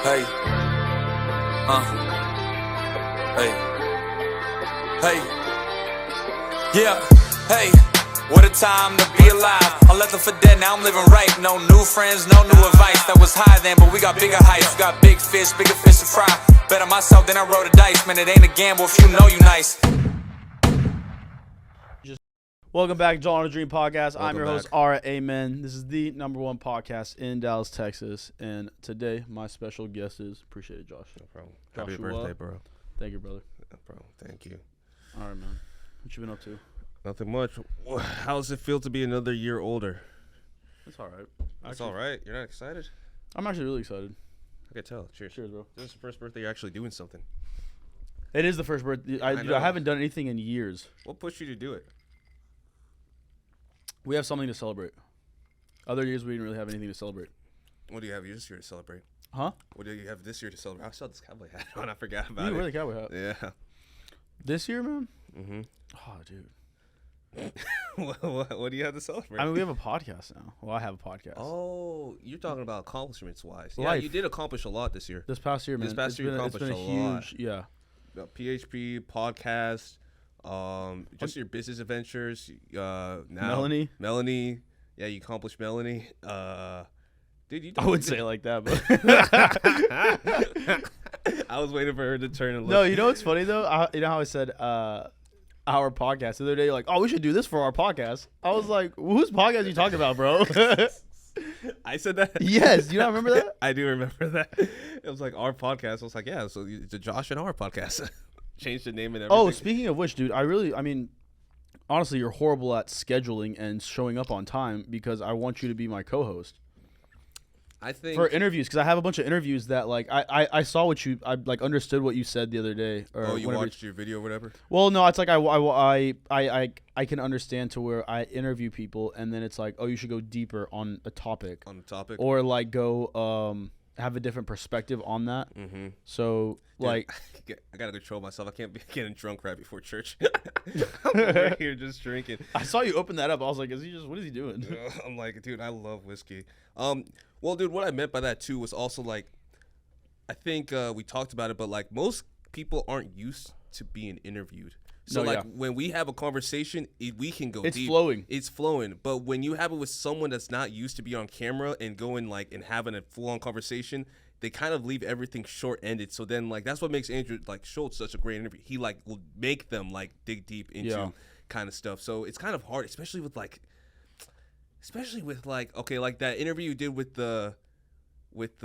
Hey. Hey. Hey. Yeah. Hey. What a time to be alive. I left them for dead, now I'm living right. No new friends, no new advice. That was high then, but we got bigger heights. We got bigger fish to fry. Bet on myself, then I roll the dice. Man, it ain't a gamble if you know you nice. Welcome back to Dawn on a Dream Podcast. I'm your host, Ara Amen. This is the #1 podcast in Dallas, Texas. And today, my special guest is, appreciate it, Josh. No problem. Joshua. Happy birthday, bro. Thank you, brother. No problem. Thank you. All right, man. What you been up to? Nothing much. How does it feel to be another year older? It's all right. It's all right. You're not excited? I'm actually really excited. I can tell. Cheers. Cheers, bro. This is the first birthday you're actually doing something. It is the first birthday. I haven't done anything in years. What pushed you to do it? We have something to celebrate. Other years, we didn't really have anything to celebrate. What do you have this year to celebrate? Huh? What do you have this year to celebrate? I saw this cowboy hat on. I forgot about You it. wear the cowboy hat. Yeah. This year, man? Mm-hmm. Oh, dude. What do you have to celebrate? I mean, we have a podcast now. Well, I have a podcast. Oh, you're talking about accomplishments-wise. Yeah, Life. you did accomplish a lot this year. This past year, man. This past year, you it's been accomplished a a lot. huge, yeah. PHP, podcast, just your business adventures. Now Melanie. Yeah, you accomplished Melanie. Dude, you. I wouldn't say it like that, but I was waiting for her to turn and look. no. You know what's funny though? You know how I said our podcast the other day? You're like, oh, we should do this for our podcast. I was like, whose podcast are you talking about, bro? I said that. Yes, do you not remember that? I do remember that. It was like our podcast. I was like, yeah, so it's a Josh and our podcast. Changed the name and everything. Oh, speaking of which, dude, I mean, honestly, you're horrible at scheduling and showing up on time because I want you to be my co-host. I think for interviews, because I have a bunch of interviews that like I saw what you understood what you said the other day. Or you watched your video or whatever. Well, no, it's like I can understand to where I interview people and then it's like, oh, you should go deeper on a topic. Or like go have a different perspective on that. Mm-hmm. So like I gotta control myself. I can't be getting drunk right before church. I'm over here just drinking. I saw you open that up. I was like, what is he doing? I'm like, dude, I love whiskey. Well, dude, what I meant by that too was also like, I think we talked about it, but like most people aren't used to being interviewed. So when we have a conversation, we can go deep. It's flowing. But when you have it with someone that's not used to be on camera and going like and having a full-on conversation, they kind of leave everything short-ended. So then like that's what makes Andrew like Schultz such a great interview. He like will make them like dig deep into kind of stuff. So it's kind of hard, especially with okay, like that interview you did with the what's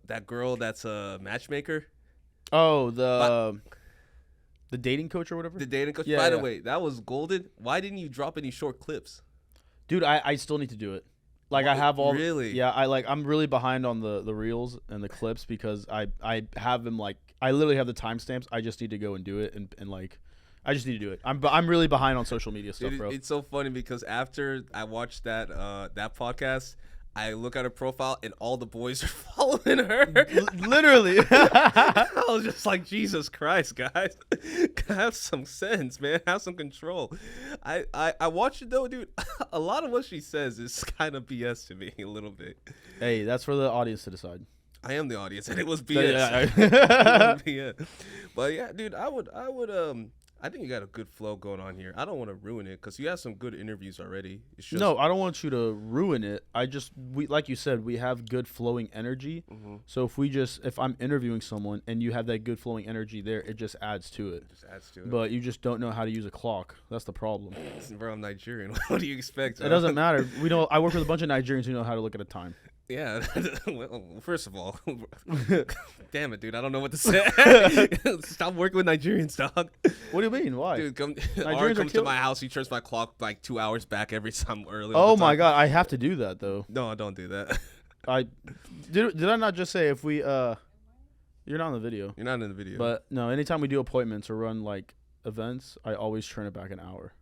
that girl that's a matchmaker? Oh, the dating coach or whatever? The dating coach. Yeah, By the way, that was golden. Why didn't you drop any short clips? Dude, I still need to do it. Like I have all really. Yeah, I'm really behind on the reels and the clips because I have them like I literally have the timestamps. I just need to go and do it and like I just need to do it. I'm really behind on social media stuff, bro. It's so funny because after I watched that podcast, I look at her profile and all the boys are following her. Literally. I was just like, Jesus Christ, guys. Have some sense, man. Have some control. I watched it though, dude. A lot of what she says is kind of BS to me a little bit. Hey, that's for the audience to decide. I am the audience and it was BS. Yeah. It was BS. But yeah, dude, I think you got a good flow going on here. I don't want to ruin it because you have some good interviews already. It's just, no, I don't want you to ruin it. We like you said, we have good flowing energy. Mm-hmm. So if I'm interviewing someone and you have that good flowing energy there, it just adds to it. But you just don't know how to use a clock. That's the problem. Bro, I'm Nigerian. What do you expect? It doesn't matter. I work with a bunch of Nigerians who know how to look at a time. Yeah. Well, first of all, damn it, dude. I don't know what to say. Stop working with Nigerians, dog. What do you mean? Why? Dude, Ari comes to my house. He turns my clock like 2 hours back every time early. Oh my God. I have to do that though. No, don't do that. Did I not just say if we you're not in the video. You're not in the video. But no, anytime we do appointments or run like events, I always turn it back an hour.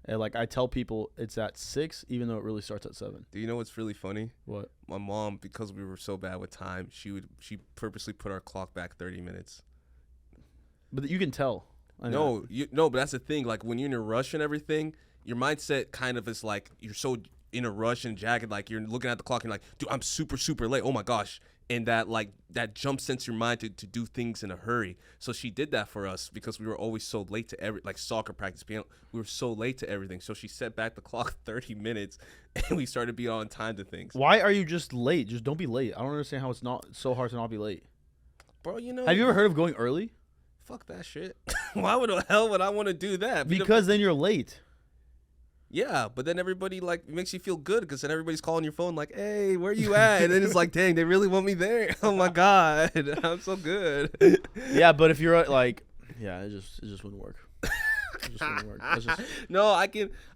And like I tell people it's at 6, even though it really starts at 7. Do you know what's really funny? What? My mom, because we were so bad with time, she purposely put our clock back 30 minutes. But you can tell. No, but that's the thing. Like when you're in a rush and everything, your mindset kind of is like you're so in a rush and jagged, like you're looking at the clock and you're like, dude, I'm super, super late. Oh my gosh. and that jump sends your mind to do things in a hurry. So she did that for us because we were always so late to like soccer practice. We were so late to everything. So she set back the clock 30 minutes, and we started being on time to things. Why are you just late? Just don't be late. I don't understand how it's not so hard to not be late. Bro, Have you ever heard of going early? Fuck that shit. Why the hell would I want to do that? Because then you're late. Yeah, but then everybody like makes you feel good because then everybody's calling your phone like, "Hey, where you at?" And then it's like, "Dang, they really want me there." Oh my god, I'm so good. Yeah, but if you're like, it just wouldn't work. It just wouldn't work. No,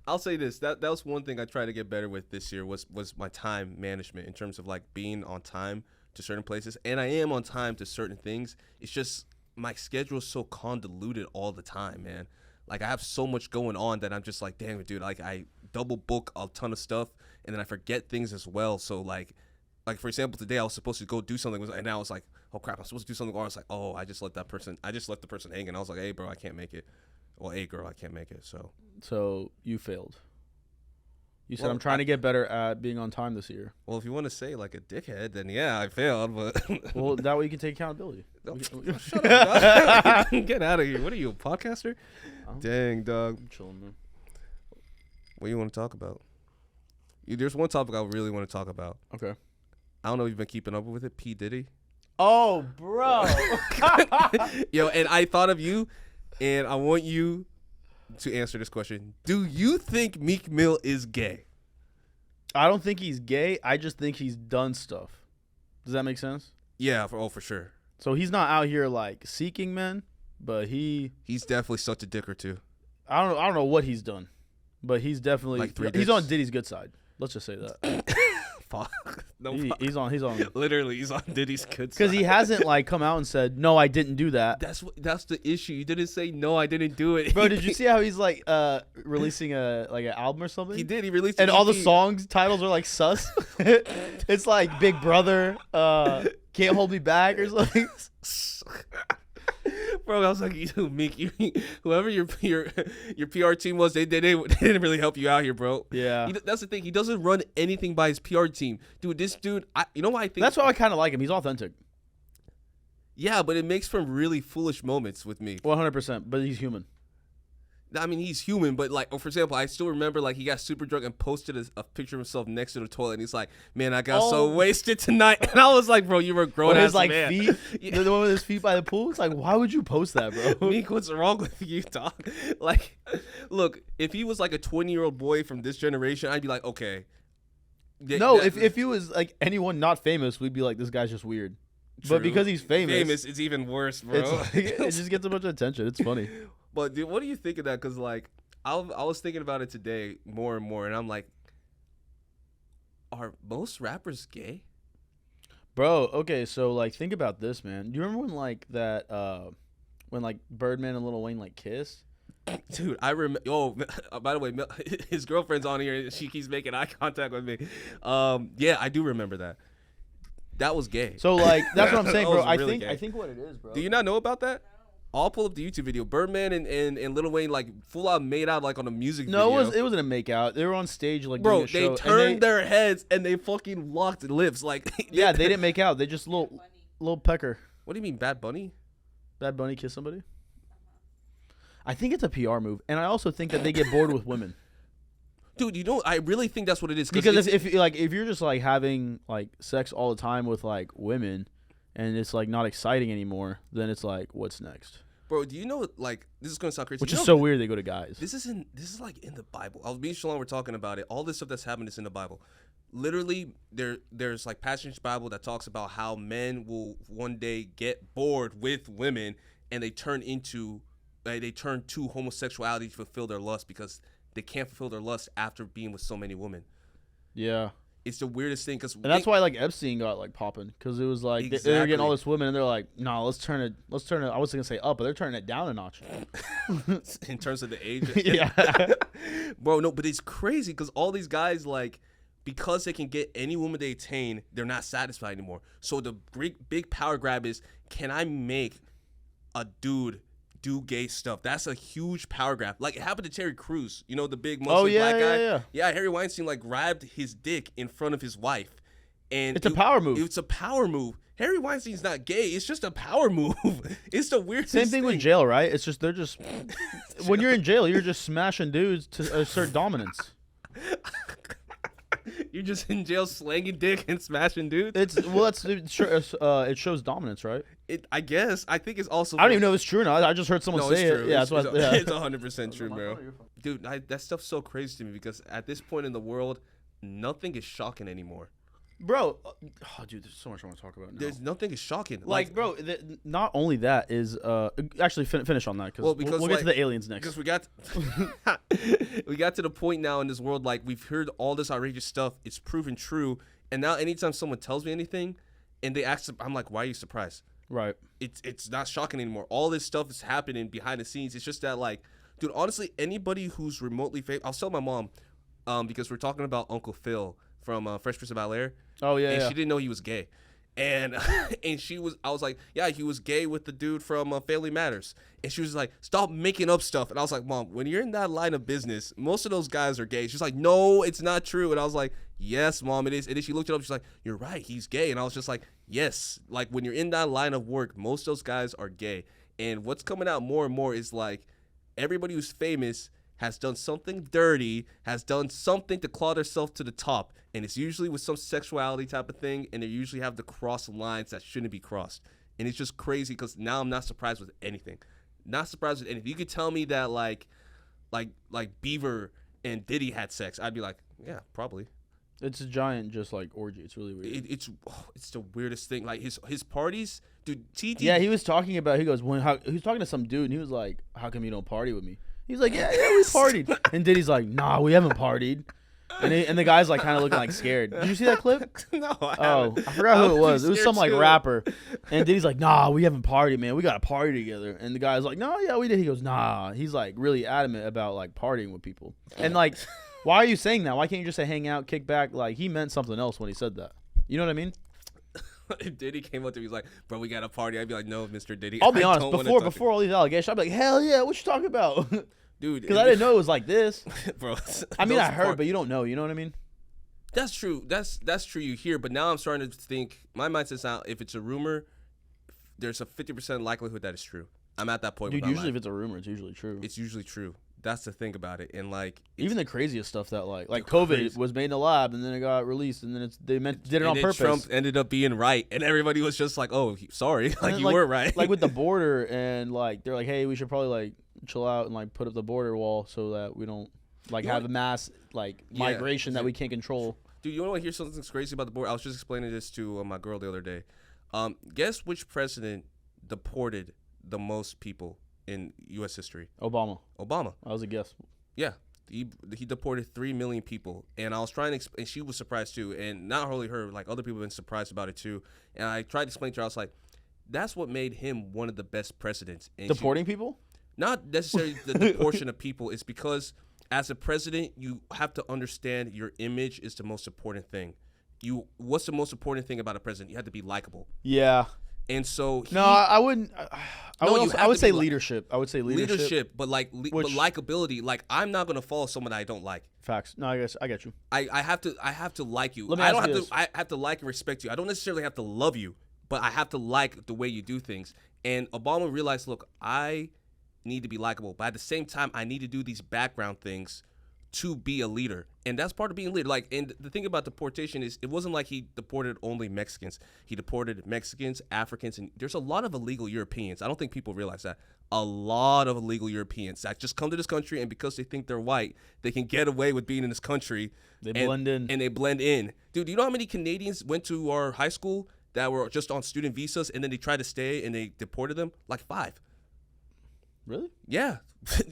I'll say this. That was one thing I tried to get better with this year was my time management in terms of like being on time to certain places, and I am on time to certain things. It's just my schedule is so convoluted all the time, man. Like, I have so much going on that I'm just like, damn it, dude. Like, I double book a ton of stuff, and then I forget things as well. So, like for example, today I was supposed to go do something, and now I was like, oh, crap, I'm supposed to do something. Or I was like, oh, I just left the person hanging. I was like, hey, bro, I can't make it. Well, hey, girl, I can't make it. So you failed. You said, I'm trying to get better at being on time this year. Well, if you want to say like a dickhead, then yeah, I failed. But well, that way you can take accountability. Shut up, dog. Get out of here. What are you, a podcaster? Dang, dog. I'm chilling, man. What do you want to talk about? There's one topic I really want to talk about. Okay. I don't know if you've been keeping up with it. P. Diddy. Oh, bro. Yo, and I thought of you, and I want you to answer this question. Do you think Meek Mill is gay? I don't think he's gay. I just think he's done stuff. Does that make sense? Yeah, for sure. So he's not out here like seeking men, but he's definitely sucked a dick or two. I don't know what he's done, but he's definitely like 3 he's dicks? on Diddy's good side. Let's just say that. Fuck. No, He's on literally he's on Diddy's good side. because he hasn't like come out and said no, I didn't do that. That's the issue. You didn't say no, I didn't do it. Bro, did you see how he's like releasing an album or something? He did. He released and an all the EP. songs titles are like sus. It's like Big Brother, Can't Hold Me Back or something. Bro, I was like, you, Meek, whoever your PR team was, they didn't really help you out here, bro. Yeah, that's the thing. He doesn't run anything by his PR team, dude. This dude, you know why I think that's why I kind of like him. He's authentic. Yeah, but it makes for really foolish moments with me. 100%, but he's human. I mean, he's human, but like, for example, I still remember like he got super drunk and posted a picture of himself next to the toilet, and he's like, "Man, I got so wasted tonight," and I was like, "Bro, you were a grown ass like man." feet, the one with his feet by the pool. It's like, why would you post that, bro? Meek, what's wrong with you, dog? Like, look, if he was like a 20-year-old boy from this generation, I'd be like, okay. No, if he was like anyone not famous, we'd be like, this guy's just weird. True. But because he's famous, it's even worse, bro. Like, it just gets a bunch of attention. It's funny. But dude, what do you think of that? Because like, I was thinking about it today more and more, and I'm like, are most rappers gay? Bro, okay, so like, think about this, man. Do you remember when like that, when like Birdman and Lil Wayne like kissed? Dude, I remember. Oh, by the way, his girlfriend's on here, and she keeps making eye contact with me. Yeah, I do remember that. That was gay. So like, that's what I'm saying, bro. Really I think what it is, bro. Do you not know about that? I'll pull up the YouTube video. Birdman and Lil Wayne like full out made out like on a music video. No, it wasn't a make out. They were on stage like bro. Doing a show, they turned their heads and they fucking locked lips like. Yeah, they didn't make out. They just little pecker. What do you mean, Bad Bunny? Bad Bunny kiss somebody? I think it's a PR move, and I also think that they get bored with women. Dude, you know, I really think that's what it is. Because if you're just like having like sex all the time with like women, and it's like not exciting anymore, then it's like, what's next? Bro, do you know, like, this is gonna sound crazy, which is so weird. They go to guys. This is like in the Bible. I was being Shalom, we're talking about it. All this stuff that's happened is in the Bible. Literally, there's like passages in the Bible that talks about how men will one day get bored with women, and they turn to homosexuality to fulfill their lust because they can't fulfill their lust after being with so many women. Yeah. It's the weirdest thing. And that's why like Epstein got like popping, because it was like exactly. they were getting all this women, and they're like, no, let's turn it. I was going to say up, but they're turning it down a notch. In terms of the age. Yeah. Bro, no, but it's crazy because all these guys, like, because they can get any woman they attain, they're not satisfied anymore. So the big power grab is, can I make a dude do gay stuff? That's a huge power grab. Like, it happened to Terry Crews, you know, the big Muslim black guy. Yeah, Harry Weinstein like grabbed his dick in front of his wife, And it's a power move. It's a power move. Harry Weinstein's not gay. It's just a power move. It's the weirdest Same thing with jail, right? It's just they're just when you're in jail, you're just smashing dudes to assert dominance. You're just in jail slanging dick and smashing dudes. It shows dominance, right? I guess. I think it's also. I don't even know if it's true or not. I just heard someone say it. Yeah, it's 100% true, bro. Dude, that stuff's so crazy to me because at this point in the world, nothing is shocking anymore. Bro, dude, there's so much I want to talk about now. There's nothing is shocking. Like bro, not only that is actually finish on that because we'll get to the aliens next. Because we got to the point now in this world, like we've heard all this outrageous stuff. It's proven true, and now anytime someone tells me anything, and they ask, I'm like, why are you surprised? Right. It's not shocking anymore. All this stuff is happening behind the scenes. It's just that, like, dude, honestly, anybody who's remotely famous, I'll tell my mom, because we're talking about Uncle Phil from Fresh Prince of Bel-Air. Oh yeah, and yeah. she didn't know he was gay, and I was like, yeah, he was gay with the dude from Family Matters, and she was like, stop making up stuff, and I was like, Mom, when you're in that line of business, most of those guys are gay. She's like, no, it's not true, and I was like, yes, Mom, it is. And then she looked it up. She's like, you're right, he's gay, and I was just like, yes, like when you're in that line of work, most of those guys are gay, and what's coming out more and more is like everybody who's famous has done something dirty, has done something to claw themselves to the top. And it's usually with some sexuality type of thing, and they usually have to cross lines that shouldn't be crossed. And it's just crazy because now I'm not surprised with anything. Not surprised with anything. You could tell me that like Beaver and Diddy had sex. I'd be like, yeah, probably. It's a giant just like orgy. It's really weird. It's the weirdest thing. Like his parties, dude. TD. Yeah, he was talking about. He goes he was talking to some dude, and he was like, "How come you don't party with me?" He's like, yeah, we partied. And Diddy's like, nah, we haven't partied. And the guy's like kind of looking like scared. Did you see that clip? No, I forgot who it was. It was some like rapper. And Diddy's like, nah, we haven't partied, man. We got to party together. And the guy's like, no, yeah, we did. He goes, nah. He's like really adamant about like partying with people. And like, why are you saying that? Why can't you just say hang out, kick back? Like he meant something else when he said that. You know what I mean? If Diddy came up to me, he's like, bro, we got a party. I'd be like, no, Mr. Diddy. I'll be honest. Before all these allegations, I'd be like, hell yeah, what you talking about? Dude, because I didn't know it was like this, bro. I mean, I heard, but you don't know. You know what I mean? That's true. That's true. You hear, but now I'm starting to think. My mindset's now, if it's a rumor, there's a 50% likelihood that it's true. I'm at that point. Dude, usually if it's a rumor, it's usually true. It's usually true. That's the thing about it, and like even the craziest stuff that like COVID was made in the lab and then it got released and then did it on purpose. Trump ended up being right, and everybody was just like, "Oh, sorry, like you were right." Like with the border, and like they're like, "Hey, we should probably like chill out and like put up the border wall so that we don't like have a mass like migration that we can't control." Dude, you want to hear something crazy about the border? I was just explaining this to my girl the other day. Guess which president deported the most people in U.S. history? Obama. That was a guess. Yeah. He deported 3 million people. And I was trying to and she was surprised too. And not only her, like other people have been surprised about it too. And I tried to explain to her, I was like, that's what made him one of the best presidents. And deporting people? Not necessarily the portion of people. It's because as a president, you have to understand your image is the most important thing. What's the most important thing about a president? You have to be likable. Yeah. And so I wouldn't. I would say leadership. I would say leadership. But like, but likability. Like, I'm not gonna follow someone that I don't like. Facts. No, I get you. I have to like you. I have to like and respect you. I don't necessarily have to love you, but I have to like the way you do things. And Obama realized, look, I need to be likable, but at the same time, I need to do these background things to be a leader. And that's part of being a leader. Like, and the thing about deportation is it wasn't like he deported only Mexicans. He deported Mexicans, Africans, and there's a lot of illegal Europeans. I don't think people realize that. A lot of illegal Europeans that just come to this country, and because they think they're white, they can get away with being in this country. Blend in. And they blend in. Dude, you know how many Canadians went to our high school that were just on student visas, and then they tried to stay, and they deported them? Like 5. Really? Yeah.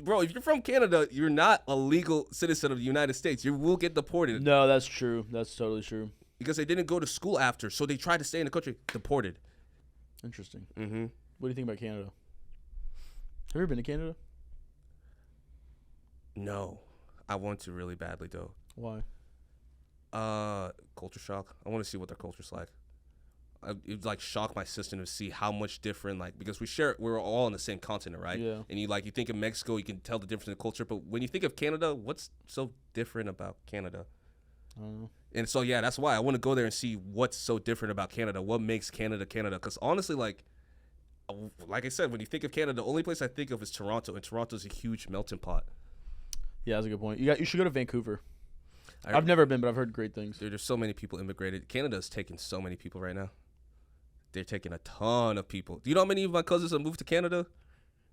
Bro, if you're from Canada, you're not a legal citizen of the United States. You will get deported. No, that's true. That's totally true. Because they didn't go to school after, so they tried to stay in the country. Deported. Interesting. Mm-hmm. What do you think about Canada? Have you ever been to Canada? No. I want to really badly, though. Why? Culture shock. I want to see what their culture's like. It would like shock my system to see how much different, like, because we're all on the same continent, right? Yeah. And you think of Mexico, you can tell the difference in the culture, but when you think of Canada, what's so different about Canada? I don't know. And so yeah, that's why I want to go there and see what's so different about Canada. What makes Canada Canada? Because honestly, like I said, when you think of Canada, the only place I think of is Toronto, and Toronto's a huge melting pot. Yeah, that's a good point. You should go to Vancouver. I've never been, but I've heard great things. Dude, there's so many people immigrated. Canada's taking so many people right now. They're taking a ton of people. Do you know how many of my cousins have moved to Canada?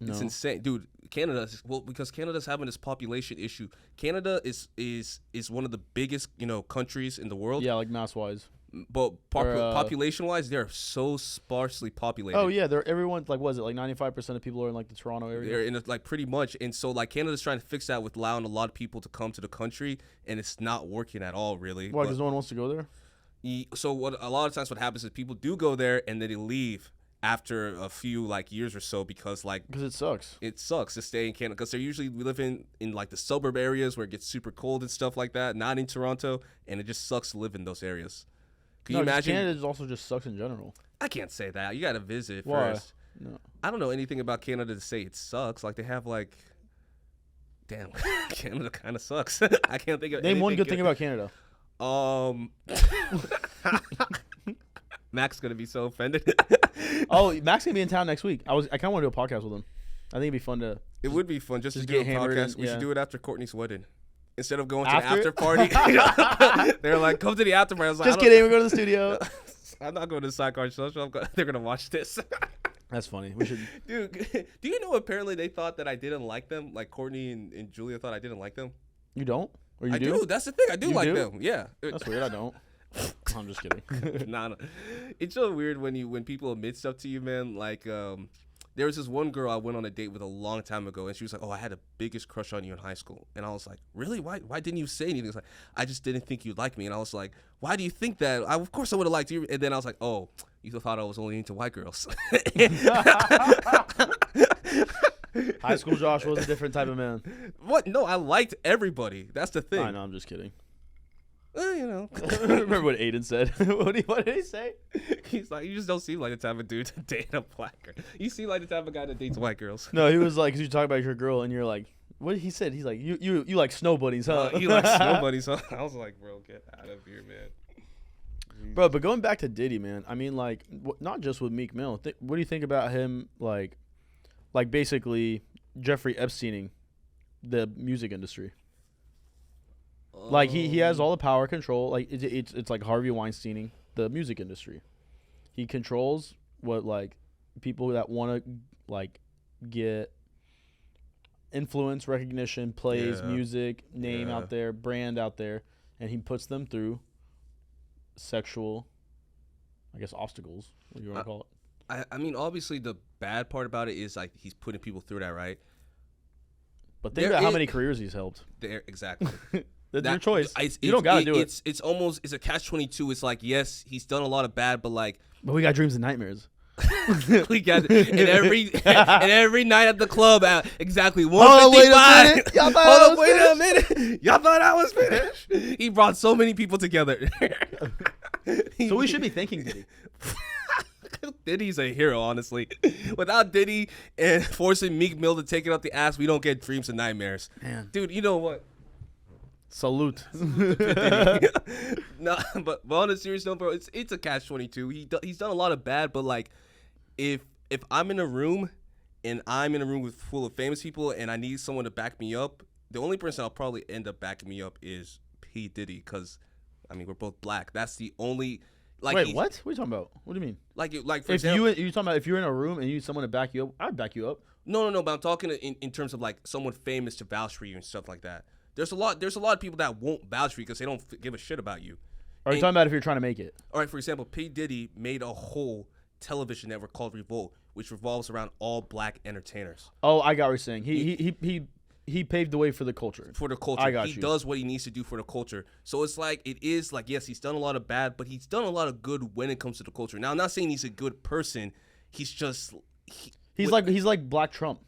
No. It's insane, dude. Canada, because Canada's having this population issue. Canada is one of the biggest, countries in the world. Yeah, like mass wise. But population wise, they're so sparsely populated. Oh yeah, everyone's like, what is it, like 95% of people are in like the Toronto area? They're in like pretty much, and so like Canada's trying to fix that with allowing a lot of people to come to the country, and it's not working at all, really. Why? Because no one wants to go there. So a lot of times what happens is people do go there and then they leave after a few like years or so because it sucks. It sucks to stay in Canada because we live in like the suburb areas where it gets super cold and stuff like that. Not in Toronto, and it just sucks to live in those areas. Can you imagine? Canada also just sucks in general. I can't say that. You got to visit Why? first. No. I don't know anything about Canada to say it sucks. Like they have like, damn, Canada kind of sucks. I can't think of. Name one good thing about Canada. Mac's gonna be so offended. Oh, Mac's gonna be in town next week. I kind of want to do a podcast with him. I think it'd be fun to. It would be fun just to do a podcast. We should do it after Courtney's wedding. Instead of going to the after party, they're like, come to the after party. I was like, just kidding, we're going to the studio. I'm not going to the Sidecar Social. They're going to watch this. That's funny. We should. Dude, do you know apparently they thought that I didn't like them? Like Courtney and Julia thought I didn't like them. You don't? Or you I do? That's the thing. I do like them. Yeah. That's weird. I don't. I'm just kidding. Nah. It's so weird when people admit stuff to you, man. Like, there was this one girl I went on a date with a long time ago, and she was like, "Oh, I had the biggest crush on you in high school." And I was like, "Really? Why didn't you say anything?" It's like, "I just didn't think you'd like me." And I was like, "Why do you think that?" Of course I would have liked you. And then I was like, "Oh, you thought I was only into white girls." High school Josh was a different type of man. What? No, I liked everybody. That's the thing. I know. I'm just kidding. Remember what Aiden said? What did he say? He's like, you just don't seem like the type of dude to date a black girl. You seem like the type of guy that dates white girls. No, he was like, because you talk about your girl, and you're like, what he said? He's like, you like snow bunnies, huh? He likes snow bunnies, huh? I was like, bro, get out of here, man. Bro, but going back to Diddy, man, I mean, like, not just with Meek Mill. What do you think about him, like basically Jeffrey Epsteining the music industry? Like he has all the power control. Like it's like Harvey Weinsteining the music industry. He controls what like people that want to like get influence, recognition, plays, music, name out there, brand out there, and he puts them through sexual, I guess, obstacles. What do you want to call it? I mean, obviously the bad part about it is like he's putting people through that, right? But think about how many careers he's helped. Exactly. That's your choice. You don't gotta do it. It's almost a catch-22. It's like, yes, he's done a lot of bad, but like, but we got dreams and nightmares. We got and every night at the club at exactly 1:55. Hold up, wait a minute. Y'all thought I was finished. He brought so many people together. So we should be thanking Diddy. Diddy's a hero, honestly. Without Diddy and forcing Meek Mill to take it up the ass, we don't get dreams and nightmares. Man, dude, you know what? Salute. No, but on a serious note, bro, it's a catch-22. He's done a lot of bad, but like, if I'm in a room and I'm in a room full of famous people and I need someone to back me up, the only person I'll probably end up backing me up is P. Diddy, because I mean we're both black. That's the only. Like, wait, what? What are you talking about? What do you mean? Like for if example, you talking about if you're in a room and you need someone to back you up, I'd back you up. No. But I'm talking in terms of like someone famous to vouch for you and stuff like that. There's a lot of people that won't vouch for you because they don't give a shit about you. Are you talking about if you're trying to make it? All right, for example, P. Diddy made a whole television network called Revolt, which revolves around all black entertainers. Oh, I got what you're saying. He paved the way for the culture. For the culture. I got you. He does what he needs to do for the culture. So it's like, it is like, yes, he's done a lot of bad, but he's done a lot of good when it comes to the culture. Now, I'm not saying he's a good person. He's just... He's like Black Trump.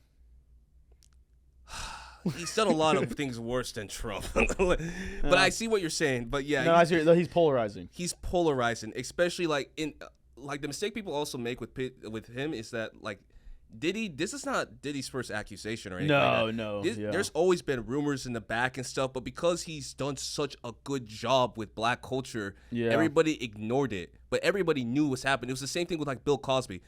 He's done a lot of things worse than Trump. But I see what you're saying. But yeah. No, I see. He's polarizing. He's polarizing, especially like in... Like the mistake people also make with him is that like Diddy, this is not Diddy's first accusation or anything. No, like that. no. There's always been rumors in the back and stuff, but because he's done such a good job with black culture, everybody ignored it. But everybody knew what's happening. It was the same thing with like Bill Cosby.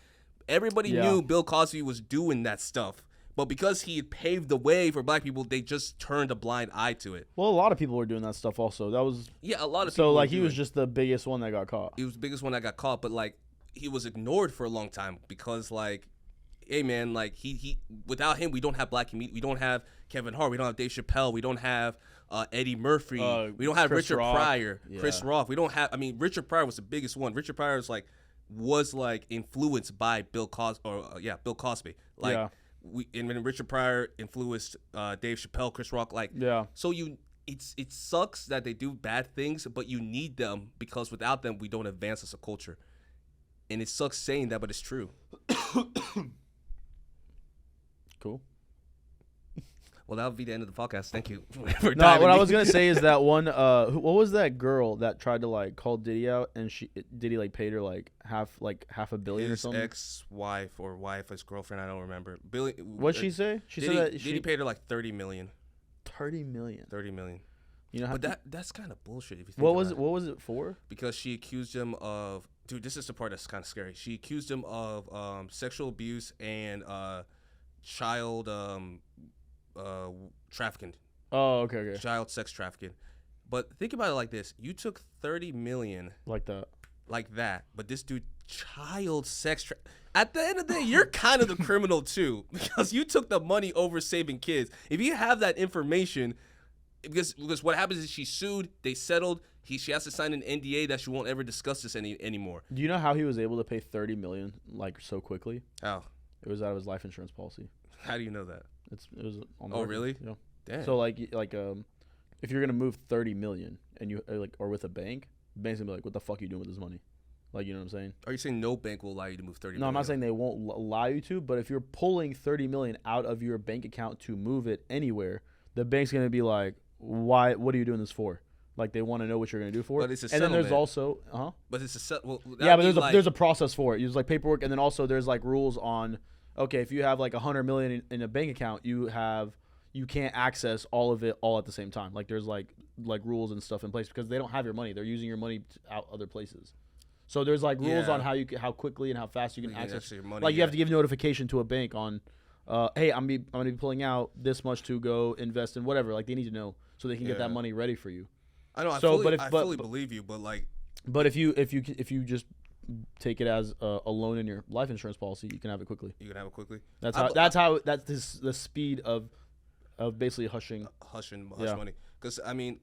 Everybody knew Bill Cosby was doing that stuff. But because he had paved the way for black people, they just turned a blind eye to it. Well, a lot of people were doing that stuff also. That was a lot of people. So like he was just the biggest one that got caught. He was the biggest one that got caught, but like he was ignored for a long time because like, hey man, like he without him we don't have black comedians. We don't have Kevin Hart. We don't have Dave Chappelle. We don't have Eddie Murphy. We don't have Chris Richard Rock. Pryor, Chris Rock. We don't have. I mean, Richard Pryor was the biggest one. Richard Pryor was influenced by Bill Cosby. Bill Cosby. Like when Richard Pryor influenced Dave Chappelle, Chris Rock. So it sucks that they do bad things, but you need them because without them we don't advance as a culture. And it sucks saying that, but it's true. Cool. Well, that'll be the end of the podcast. Thank you. What I was gonna say is that one. What was that girl that tried to like call Diddy out, and Diddy like paid her like half $500 million or something? His ex-wife or wife, his girlfriend, I don't remember. Billy. What'd she say? She Diddy, said that Diddy paid her like $30 million. $30 million. $30 million. You know, but that's kind of bullshit. If you think what about was it for? Because she accused him of. Dude, this is the part that's kind of scary. She accused him of sexual abuse and child trafficking. Oh, okay. Child sex trafficking. But think about it like this: you took $30 million like that, but this dude child sex. At the end of the day, you're kind of the criminal too because you took the money over saving kids. If you have that information, because what happens is she sued, they settled. She has to sign an NDA that she won't ever discuss this anymore. Do you know how he was able to pay $30 million like so quickly? How? It was out of his life insurance policy. How do you know that? It was on the record. Really? Yeah. Damn. So like if you're gonna move $30 million and you or with a bank, the bank's gonna be like, what the fuck are you doing with this money? Like, you know what I'm saying? Are you saying no bank will allow you to move $30 million? No, I'm not saying they won't allow you to, but if you're pulling $30 million out of your bank account to move it anywhere, the bank's gonna be like, why? What are you doing this for? Like, they want to know what you're gonna do for it. But it's a settlement. And then there's also, But it's a well, yeah, but there's a process for it. You use like paperwork, and then also there's like rules on. Okay, if you have like $100 million in a bank account, you can't access all of it all at the same time. Like there's like rules and stuff in place because they don't have your money. They're using your money out other places. So there's like rules on how quickly and how fast you can access your money. Like you have to give notification to a bank on, hey, I'm gonna be pulling out this much to go invest in whatever. Like they need to know so they can get that money ready for you. I know. I fully believe you, but like. But if you just take it as a loan in your life insurance policy, you can have it quickly. You can have it quickly. That's the speed of basically hush money. Because I mean,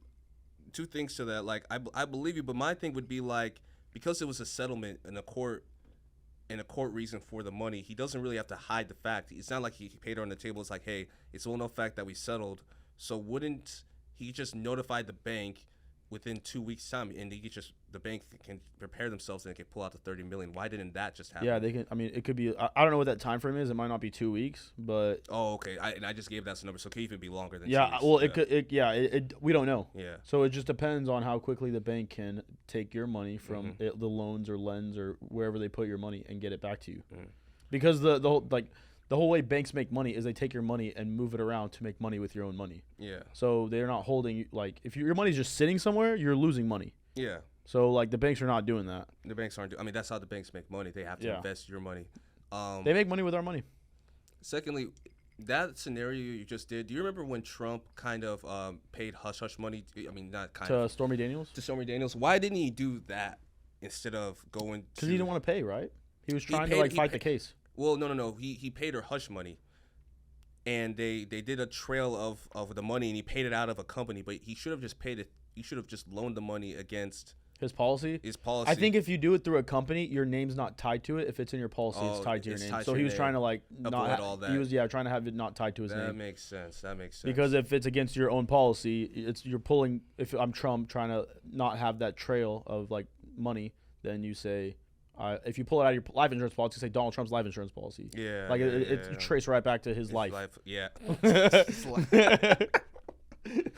two things to that. Like I believe you, but my thing would be like because it was a settlement in a court reason for the money, he doesn't really have to hide the fact. It's not like he paid her on the table. It's like, hey, it's all no fact that we settled. So wouldn't he just notify the bank within 2 weeks' time, and the bank can prepare themselves and they can pull out the $30 million? Why didn't that just happen? Yeah, they can. I mean, it could be. I don't know what that time frame is. It might not be 2 weeks, but. Oh, okay. I just gave that number, so it could even be longer than. 2 weeks. Well, it could. We don't know. Yeah. So it just depends on how quickly the bank can take your money from the loans or lends or wherever they put your money and get it back to you, because the whole way banks make money is they take your money and move it around to make money with your own money. Yeah. So they're not holding, like, if your money's just sitting somewhere, you're losing money. Yeah. So, like, the banks are not doing that. The banks aren't. I mean, that's how the banks make money. They have to invest your money. They make money with our money. Secondly, that scenario you just did, do you remember when Trump kind of paid hush-hush money? I mean, not kind of. To Stormy Daniels? To Stormy Daniels. Why didn't he do that instead of going to... Because he didn't want to pay, right? He was trying to fight the case. Well, no. He paid her hush money. And they did a trail of the money, and he paid it out of a company. But he should have just paid it. He should have just loaned the money against his policy. I think if you do it through a company, your name's not tied to it. If it's in your policy, it's tied to your name. So he was trying to avoid all that. He was trying to have it not tied to his name. That makes sense. Because if it's against your own policy, you're pulling. If I'm Trump trying to not have that trail of like money, then you say. If you pull it out of your life insurance policy, say Donald Trump's life insurance policy. Yeah. Like it traced right back to his life. Yeah.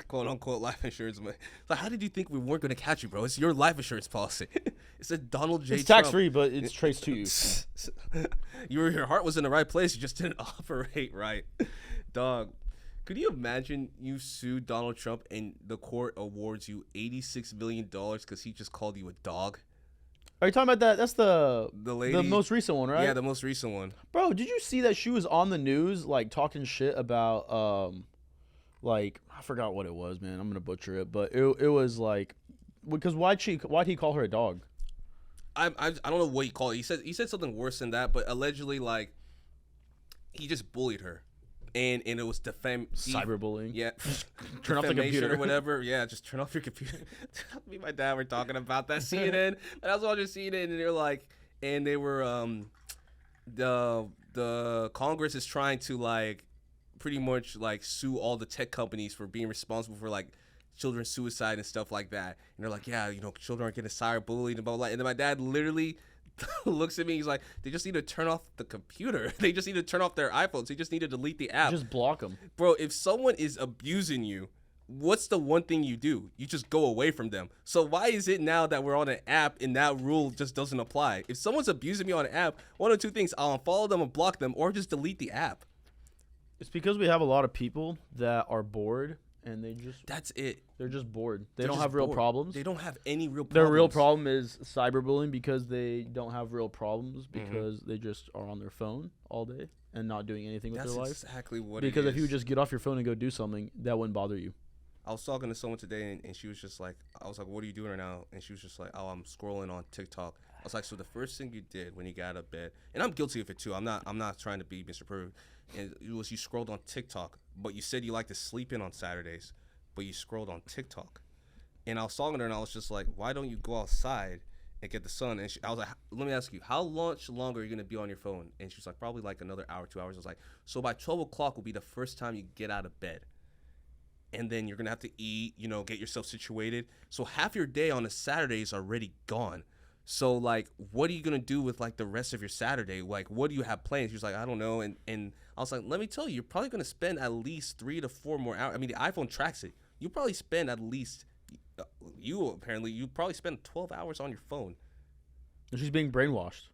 Quote unquote life insurance. Like, how did you think we weren't going to catch you, bro? It's your life insurance policy. It said Donald J. It's Trump. tax free, but it's traced to you. Your heart was in the right place. You just didn't operate right, dog. Could you imagine you sued Donald Trump and the court awards you $86 million because he just called you a dog? Are you talking about that? That's the lady, the most recent one, right? Yeah, the most recent one. Bro, did you see that she was on the news like talking shit about like I forgot what it was, man. I'm gonna butcher it, but it was like because why'd he call her a dog? I don't know what he called it. He said something worse than that, but allegedly like he just bullied her. And it was cyberbullying. Yeah. Turn off the computer or whatever. Yeah, just turn off your computer. Me and my dad were talking about that CNN. And I was watching CNN and they're like, and they were the Congress is trying to like pretty much like sue all the tech companies for being responsible for like children's suicide and stuff like that. And they're like, yeah, children are getting cyberbullied and blah blah. And then my dad literally looks at me. He's like, they just need to turn off the computer. They just need to turn off their iPhones. They just need to delete the app. Just block them. Bro, if someone is abusing you, what's the one thing you do? You just go away from them. So why is it now that we're on an app and that rule just doesn't apply? If someone's abusing me on an app, one of two things. I'll unfollow them or block them or just delete the app. It's because we have a lot of people that are bored and that's it. They're just bored. They don't have real problems. They don't have any real problems. Their real problem is cyberbullying because they don't have real problems because they just are on their phone all day and not doing anything with their life. That's exactly what because it is. If you just get off your phone and go do something, that wouldn't bother you. I was talking to someone today and she was just like, I was like, what are you doing right now? And she was just like, oh, I'm scrolling on TikTok. I was like, so the first thing you did when you got out of bed, and I'm guilty of it too. I'm not trying to be Mr. Perfect. And it was you scrolled on TikTok, but you said you like to sleep in on Saturdays, but you scrolled on TikTok. And I was talking to her and I was just like, why don't you go outside and get the sun? And I was like, let me ask you, how much longer are you going to be on your phone? And she was like, probably like another hour, 2 hours. I was like, so by 12 o'clock will be the first time you get out of bed. And then you're going to have to eat, get yourself situated. So half your day on a Saturday is already gone. So, like, what are you going to do with, like, the rest of your Saturday? Like, what do you have planned? She was like, I don't know. And I was like, let me tell you, you're probably going to spend at least 3 to 4 more hours. I mean, the iPhone tracks it. You probably spend at least, you probably spend 12 hours on your phone. And she's being brainwashed.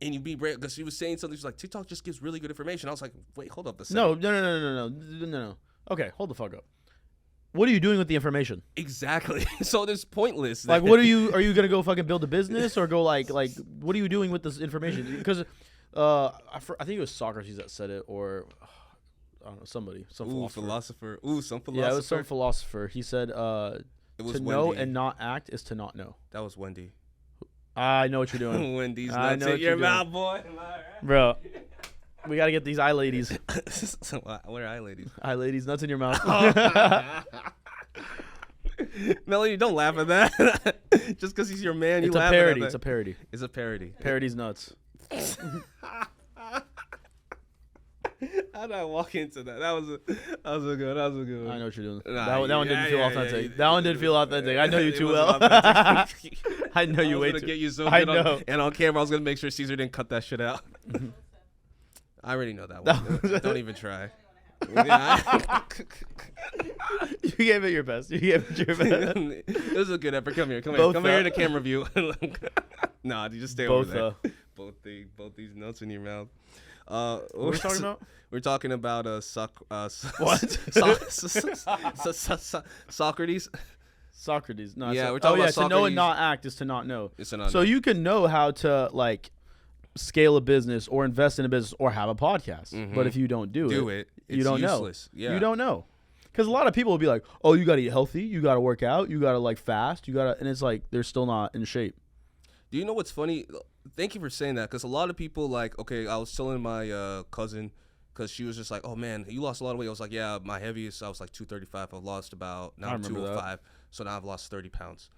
And you be because she was saying something. She's like, TikTok just gives really good information. I was like, wait, hold up a second. No. Okay, hold the fuck up. What are you doing with the information? Exactly. So it's pointless. Like, are you gonna go fucking build a business or go like what are you doing with this information? Because I think it was Socrates that said it, or I don't know, some philosopher. Some philosopher. Yeah, it was some philosopher. He said, to know and not act is to not know. That was Wendy. I know what you're doing. Wendy's nuts in your mouth, boy. Bro. We gotta get these eye ladies. What are eye ladies? Eye ladies, nuts in your mouth. Melody, don't laugh at that. Just because he's your man, you laugh at that. It's a parody. It's a parody. Parody's nuts. How did I walk into that? That was a good one. I know what you're doing. Nah, that one didn't feel authentic. Yeah. That one didn't feel authentic. I know you too well. I know you way too. Get you so I good know. And on camera, I was gonna make sure Caesar didn't cut that shit out. I already know that one. Don't even try. You gave it your best. It was a good effort. Come here. Come here in the camera view. Nah, you just stay over there. Both these nuts in your mouth. What are we talking about? We're talking about what? Socrates. Socrates. No. Yeah, we're talking about Socrates. To know and not act is to not know. It's to not know. So you can know how to like scale a business or invest in a business or have a podcast, but if you don't do it, you don't useless. know. Yeah. You don't know. Because a lot of people will be like, "Oh, you got to eat healthy. You got to work out. You got to like fast. You got to," and it's like they're still not in shape. Do you know what's funny? Thank you for saying that, because a lot of people like, okay, I was telling my cousin, because she was just like, oh man, you lost a lot of weight. I was like, yeah, my heaviest, I was like 235. I've lost about, now I'm 205. So now I've lost 30 pounds.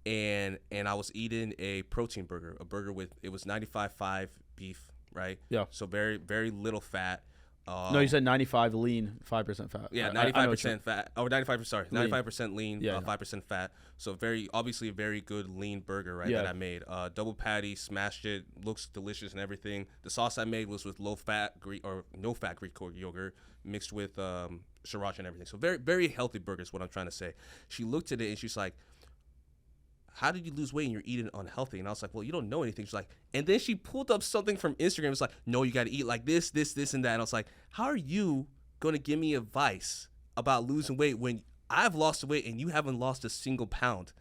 And I was eating a protein burger, a burger with, it was 95.5 beef, right? Yeah. So very, very little fat. No, you said 95 lean, 5% fat. Yeah, 95% fat. Oh, 95% lean, 5% fat. So obviously a very good lean burger, right? Yeah. That I made. Double patty, smashed it, looks delicious and everything. The sauce I made was with no fat Greek yogurt mixed with sriracha and everything. So very, very healthy burger is what I'm trying to say. She looked at it and she's like, how did you lose weight and you're eating unhealthy? And I was like, well, you don't know anything. She's like, and then she pulled up something from Instagram. It's like, no, you got to eat like this, and that. And I was like, how are you going to give me advice about losing weight when I've lost weight and you haven't lost a single pound?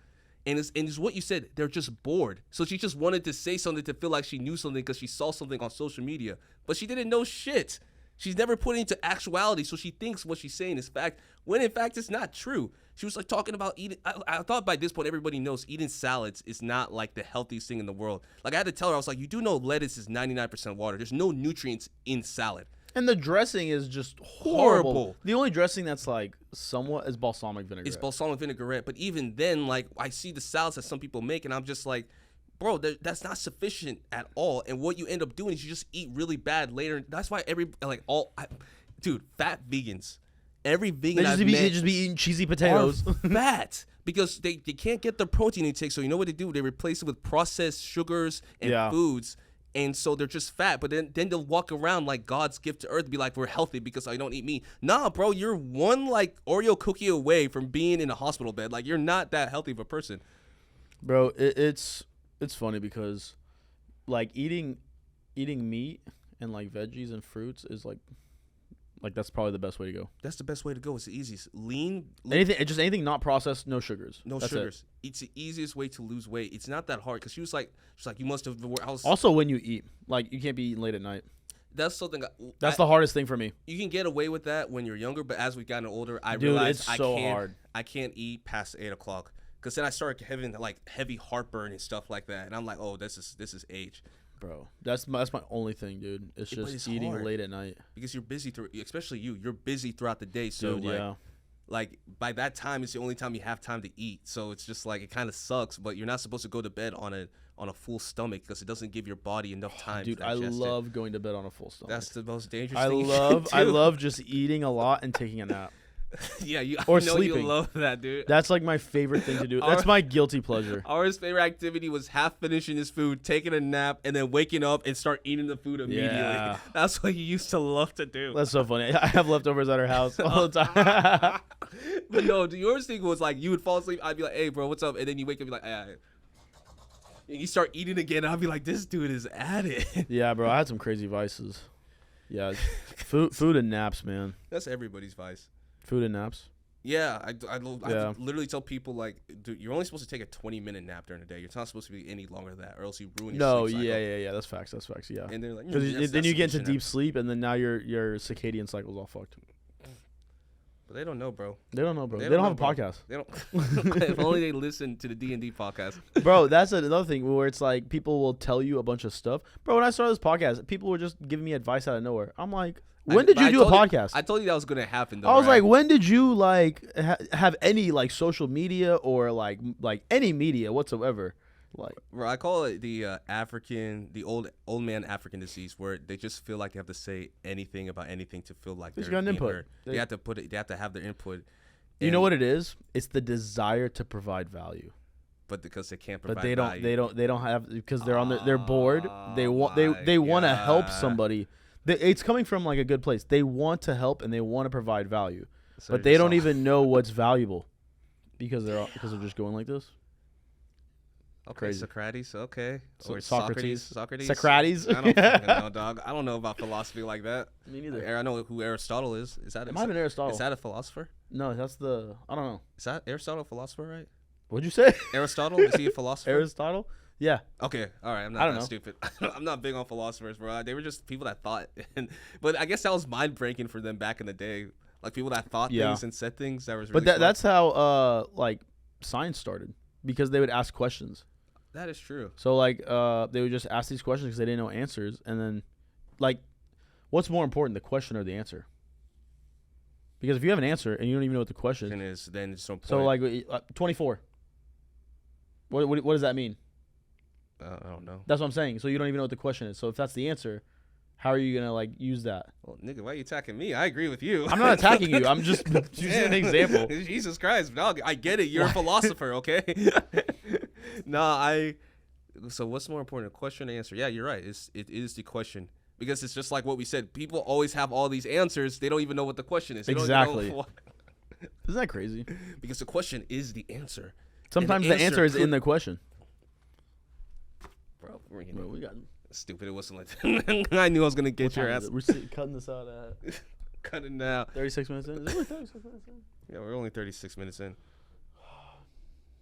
And it's what you said. They're just bored. So she just wanted to say something to feel like she knew something because she saw something on social media. But she didn't know shit. She's never put it into actuality, so she thinks what she's saying is fact, when in fact it's not true. She was like talking about eating. I thought by this point everybody knows eating salads is not like the healthiest thing in the world. Like I had to tell her, I was like, you do know lettuce is 99% water. There's no nutrients in salad. And the dressing is just horrible. The only dressing that's like somewhat is balsamic vinaigrette. It's balsamic vinaigrette. But even then, like I see the salads that some people make, and I'm just like, bro, that's not sufficient at all. And what you end up doing is you just eat really bad later. That's why fat vegans. Every vegan I've met just be eating cheesy potatoes. Fat because they can't get the protein intake. So you know what they do? They replace it with processed sugars and foods. And so they're just fat, but then they'll walk around like God's gift to earth, be like, we're healthy because I don't eat meat. Nah, bro, you're one like Oreo cookie away from being in a hospital bed. Like you're not that healthy of a person. Bro, it's funny because like eating meat and like veggies and fruits is like that's probably the best way to go. That's the best way to go. It's the easiest. Lean. Anything not processed, no sugars. No sugars. It's the easiest way to lose weight. It's not that hard because she's like, you must have. Also, when you eat, like you can't be eating late at night. That's something. That's the hardest thing for me. You can get away with that when you're younger, but as we've gotten older, I realized it's so hard. I can't eat past 8 o'clock because then I start having like heavy heartburn and stuff like that, and I'm like, oh, this is age. Bro, that's my only thing, dude. It's just eating hard. Late at night because you're busy especially you're busy throughout the day. So dude, like by that time, it's the only time you have time to eat. So it's just like it kind of sucks. But you're not supposed to go to bed on a full stomach because it doesn't give your body enough time. Dude, I love going to bed on a full stomach. That's the most dangerous thing. I love just eating a lot and taking a nap. Yeah, or I know sleeping. You love that, dude. That's like my favorite thing to do. That's my guilty pleasure. Our favorite activity was half finishing his food, taking a nap, and then waking up and start eating the food immediately. Yeah. That's what you used to love to do. That's so funny. I have leftovers at our house all the time. But no, yours thing was like you would fall asleep. I'd be like, "Hey, bro, what's up?" And then you wake up, and be like, "Hey." And you start eating again. I'd be like, "This dude is at it." Yeah, bro. I had some crazy vices. Yeah, food and naps, man. That's everybody's vice. Food and naps. Yeah, I literally tell people like, dude, you're only supposed to take a 20-minute nap during the day. You're not supposed to be any longer than that, or else you ruin your sleep cycle. Yeah. That's facts. Yeah. And they're like, because then you get into deep sleep, and then now your circadian cycle's all fucked. But they don't know, bro. They don't have a podcast. They don't. If only they listen to the D&D podcast. Bro, that's another thing where it's like people will tell you a bunch of stuff. Bro, when I started this podcast, people were just giving me advice out of nowhere. I'm like, when did you do a podcast? I told you that was going to happen, though. I was like, when did you like have any like social media or like any media whatsoever? Like, bro, I call it the old man African disease, where they just feel like they have to say anything about anything to feel like they're being heard. They have to put it. They have to have their input. You know what it is? It's the desire to provide value. But because they can't provide value. They don't have, because they're bored. They want to help somebody. It's coming from like a good place. They want to help and they want to provide value, so but they don't even know what's valuable because they're just going like this. Okay, crazy. Socrates. Okay, or Socrates. Socrates. I don't fucking know, dog. I don't know about philosophy like that. Me neither. I know who Aristotle is. Is that? It might have been Aristotle. Is that a philosopher? No, that's the. I don't know. Is that Aristotle a philosopher, right? What'd you say? Aristotle, is he a philosopher? Aristotle. Yeah. Okay. All right. I'm not that stupid. I'm not big on philosophers, bro. They were just people that thought. But I guess that was mind breaking for them back in the day. Like people that thought things and said things. That was. Really but that's how like science started, because they would ask questions. That is true. So like they would just ask these questions because they didn't know answers, and then like, what's more important, the question or the answer? Because if you have an answer and you don't even know what the question is, then it's no point. So like 24. What does that mean? I don't know. That's what I'm saying. So you don't even know what the question is. So if that's the answer, how are you gonna like use that? Well, nigga, why are you attacking me? I agree with you. I'm not attacking you. I'm just using an example. Jesus Christ, dog. I get it. You're a philosopher, okay? So what's more important, a question or answer? Yeah, you're right. It is the question. Because it's just like what we said. People always have all these answers. They don't even know what the question is. They exactly. Isn't that crazy? Because the question is the answer. Sometimes the answer is in the question. Bro, We got stupid. It wasn't like that. I knew I was gonna get your ass. We're cutting this out at Cut it now. 36 minutes in. Is it 36 minutes in? Yeah, we're only 36 minutes in.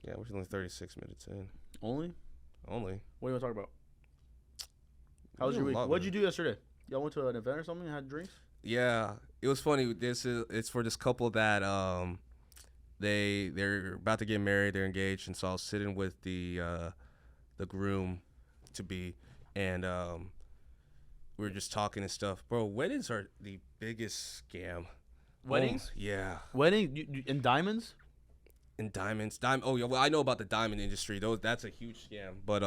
Yeah, we're only 36 minutes in. Only? Only. What do you want to talk about? How was your week? What'd you do yesterday? Y'all went to an event or something? Had drinks? Yeah, it was funny. It's for this couple that they're about to get married. They're engaged, and so I was sitting with the groom to be, and we were just talking and stuff. Bro, weddings are the biggest scam. Weddings? Yeah. Wedding in diamonds? In diamonds. Oh, yeah. Well, I know about the diamond industry. That's a huge scam. But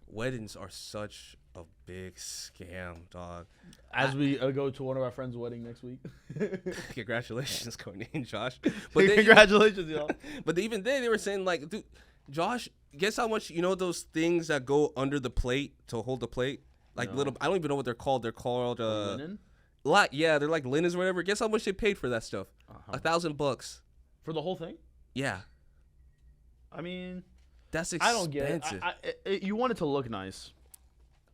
weddings are such a big scam, dog. As we go to one of our friends' wedding next week. Congratulations, Courtney and Josh. But Congratulations, y'all. But even then, they were saying, like, dude, Josh, guess how much, those things that go under the plate to hold the plate? Like little, I don't even know what they're called. They're called linen? Yeah, they're like linens or whatever. Guess how much they paid for that stuff? $1,000 for the whole thing. Yeah, I mean, that's expensive. I don't get it. You want it to look nice.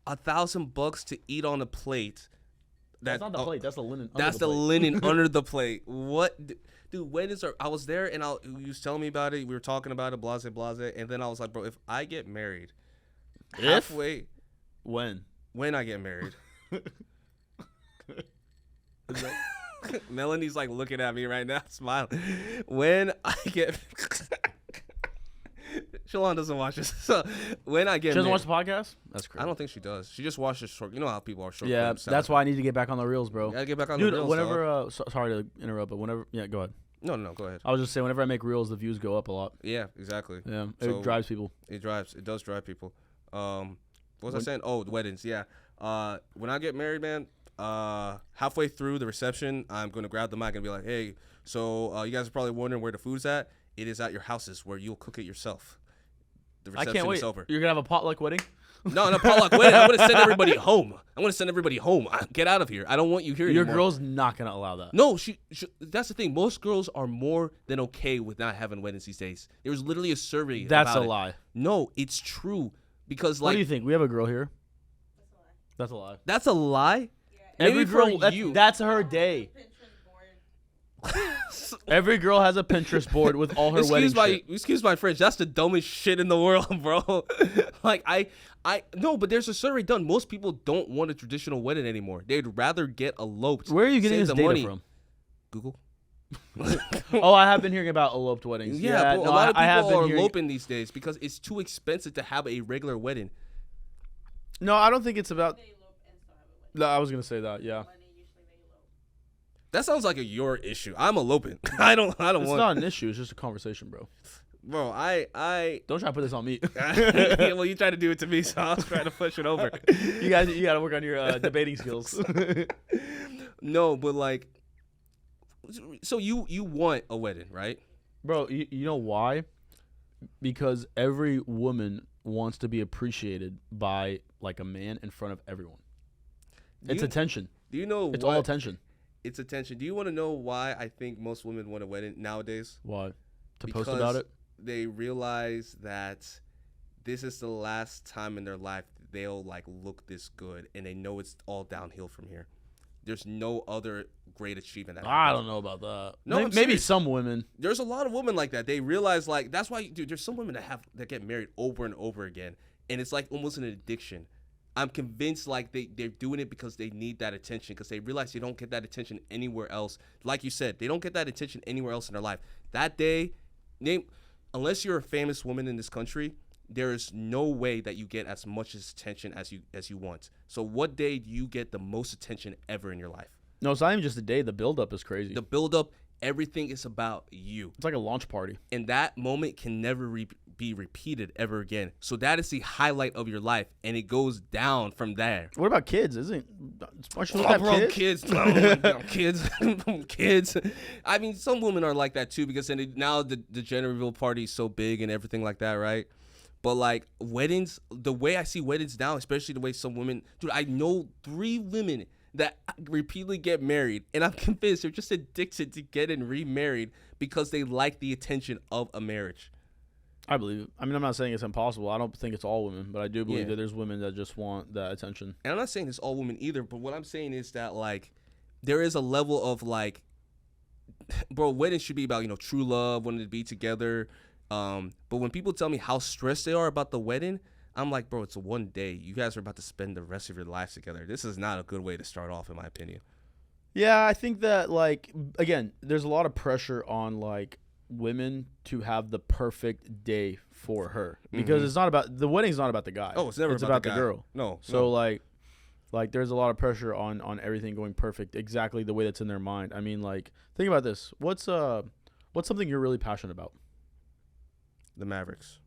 $1,000 to eat on a plate. That's not the plate. That's the linen. That's the linen under the plate. What, dude? Weddings are. I was there and you was telling me about it. We were talking about it, blase, and then I was like, bro, if I get married, halfway, when I get married. Melanie's like looking at me right now, smiling. When I get, Shalon doesn't watch this. So when I get, she doesn't watch the podcast. That's crazy. I don't think she does. She just watches short. You know how people are short. Yeah, clips. that's why I need to get back on the reels, bro. Gotta get back on the reels. Dude, whenever, sorry to interrupt, but whenever, go ahead. No, go ahead. I was just saying, whenever I make reels, the views go up a lot. Yeah, exactly. Yeah, it drives people. It does drive people. What was I saying? Oh, the weddings. Yeah. When I get married, man, halfway through the reception, I'm going to grab the mic and be like, hey, so you guys are probably wondering where the food's at. It is at your houses where you'll cook it yourself. The reception I can't wait. is over. You're going to have a potluck wedding? No, not potluck wedding. I'm going to send everybody home. Get out of here. I don't want you here anymore. Your girl's not going to allow that. No, she that's the thing. Most girls are more than okay with not having weddings these days. There was literally a survey That's about a lie. No, it's true. Because, what do you think? We have a girl here. That's a lie. That's a lie? Yeah, every girl, that's her day. Every girl has a Pinterest board with all her wedding shit. Excuse my French. That's the dumbest shit in the world, bro. Like, no, but there's a survey done. Most people don't want a traditional wedding anymore. They'd rather get eloped. Where are you getting this data from? Google. Oh, I have been hearing about eloped weddings. Yeah, a lot of people are eloping these days because it's too expensive to have a regular wedding. No, I don't think it's about. No, I was gonna say that. Yeah. That sounds like your issue. I'm eloping. I don't want. It's not an issue. It's just a conversation, bro. Bro, I don't try to put this on me. Yeah, well, you tried to do it to me, so I was trying to push it over. You got to work on your debating skills. No, but like, so you want a wedding, right? Bro, you know why? Because every woman wants to be appreciated by like a man in front of everyone. It's attention. Do you know? It's all attention. It's attention. Do you want to know why I think most women want a wedding nowadays? Why? Post about it? They realize that this is the last time in their life they'll like look this good, and they know it's all downhill from here. There's no other great achievement. I don't know about that. No, maybe some women. There's a lot of women like that. They realize like that's why, dude. There's some women that get married over and over again, and it's like almost an addiction. I'm convinced like they're doing it because they need that attention, because they realize they don't get that attention anywhere else. Like you said, they don't get that attention anywhere else in their life. That day, unless you're a famous woman in this country, there is no way that you get as much attention as you want. So what day do you get the most attention ever in your life? No, it's not even just the day. The build-up is crazy. The build-up, everything is about you. It's like a launch party. And that moment can never be repeated ever again. So that is the highlight of your life, and it goes down from there. What about kids? Isn't kids? Kids. I mean, some women are like that too, because now the gender reveal party is so big and everything like that, right? But like weddings, the way I see weddings now, especially the way some women, dude, I know 3 women that repeatedly get married, and I'm convinced they're just addicted to getting remarried because they like the attention of a marriage. I believe it. I mean, I'm not saying it's impossible. I don't think it's all women, but I do believe that there's women that just want that attention. And I'm not saying it's all women either, but what I'm saying is that, like, there is a level of, like, bro, weddings should be about, true love, wanting to be together. But when people tell me how stressed they are about the wedding, I'm like, bro, it's one day. You guys are about to spend the rest of your lives together. This is not a good way to start off, in my opinion. Yeah, I think that, like, again, there's a lot of pressure on, like, women to have the perfect day for her, because it's not about the wedding's not about the guy. Oh, it's never about the girl. No. So like there's a lot of pressure on everything going perfect exactly the way that's in their mind. I mean, like, think about this. What's something you're really passionate about? The Mavericks.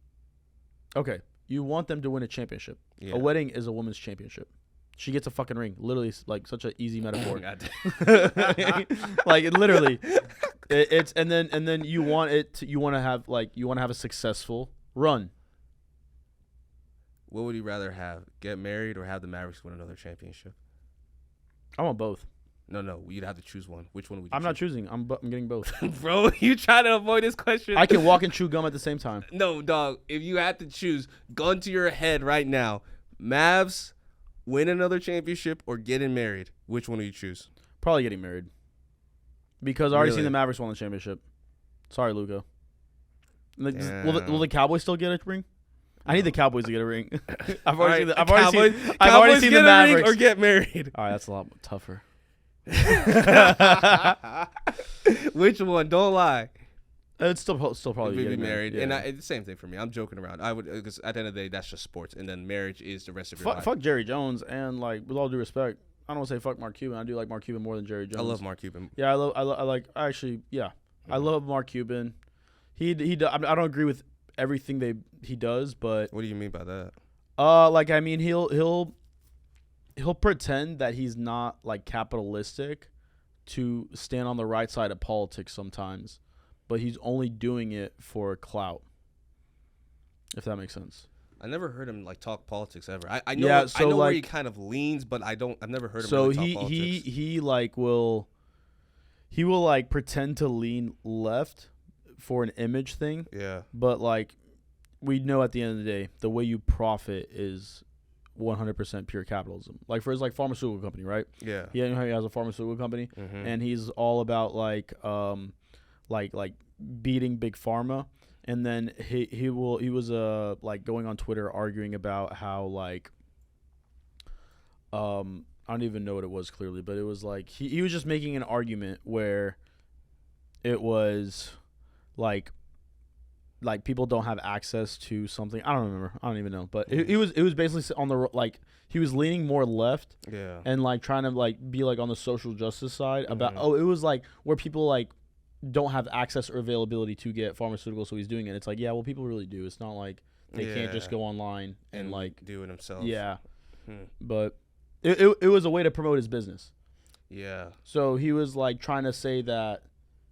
Okay, you want them to win a championship. Yeah. A wedding is a woman's championship. She gets a fucking ring. Literally, like, such an easy metaphor. Like, literally, it's and then you want to have a successful run. What would you rather have? Get married or have the Mavericks win another championship? I want both. No, you'd have to choose one. Which one would you? I'm not choosing. I'm getting both. Bro, you try to avoid this question. I can walk and chew gum at the same time. No, dog. If you had to choose, gun to your head right now, Mavs win another championship or getting married, which one do you choose? Probably getting married. Because I already seen the Mavericks won the championship. Sorry, Luka. Will the Cowboys still get a ring? I need the Cowboys to get a ring. I've already seen the Mavericks. Or get married. All right, that's a lot tougher. Which one? Don't lie. It's still probably be getting married. Yeah. And it's the same thing for me. I'm joking around. I would, because at the end of the day, that's just sports, and then marriage is the rest of your life. Fuck Jerry Jones, and, like, with all due respect, I don't want to say fuck Mark Cuban. I do like Mark Cuban more than Jerry Jones. I love Mark Cuban. Yeah, I love Mark Cuban. I don't agree with everything he does, but what do you mean by that? Like, I mean, he'll pretend that he's not, like, capitalistic to stand on the right side of politics sometimes, but he's only doing it for clout, if that makes sense. I never heard him, like, talk politics ever. I know like, where he kind of leans, but I've never heard him really talk politics. So he will like pretend to lean left for an image thing. Yeah. But, like, we know at the end of the day, the way you profit is 100% pure capitalism. Like, for his, like, pharmaceutical company, right? Yeah. He has a pharmaceutical company, and he's all about, like beating big pharma. And then he was like going on Twitter arguing about how, like, I don't even know what it was clearly, but it was like he was just making an argument where it was like people don't have access to something. I don't remember. I don't even know. But it was basically on the, like, he was leaning more left. Yeah. And, like, trying to, like, be, like, on the social justice side about it was like where people, like, don't have access or availability to get pharmaceuticals, so he's doing it. It's like, yeah, well, people really do. It's not like they can't just go online and like do it themselves. Yeah. But it was a way to promote his business. Yeah. So he was, like, trying to say that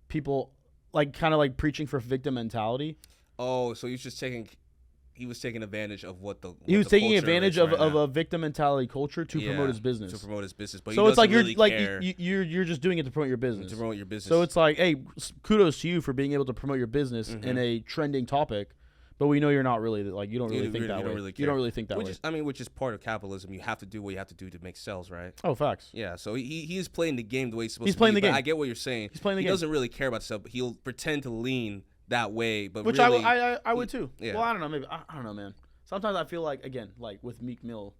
people, like, kind of like preaching for victim mentality. Oh, so he was taking advantage of he was taking advantage of a victim mentality culture to promote his business. But so it's like you're you're just doing it to promote your business. So it's like, hey, kudos to you for being able to promote your business in a trending topic. But we know you're not really, like, you don't really think that way. You don't really think that way. Which is part of capitalism. You have to do what you have to do to make sales, right? Oh, facts. Yeah, so he's playing the game the way he's supposed to. He's playing the game. I get what you're saying. He's playing the game. He doesn't really care about stuff, but he'll pretend to lean that way. But which really, I would too. Yeah. Well, I don't know. Maybe I don't know, man. Sometimes I feel like, again, like with Meek Mill.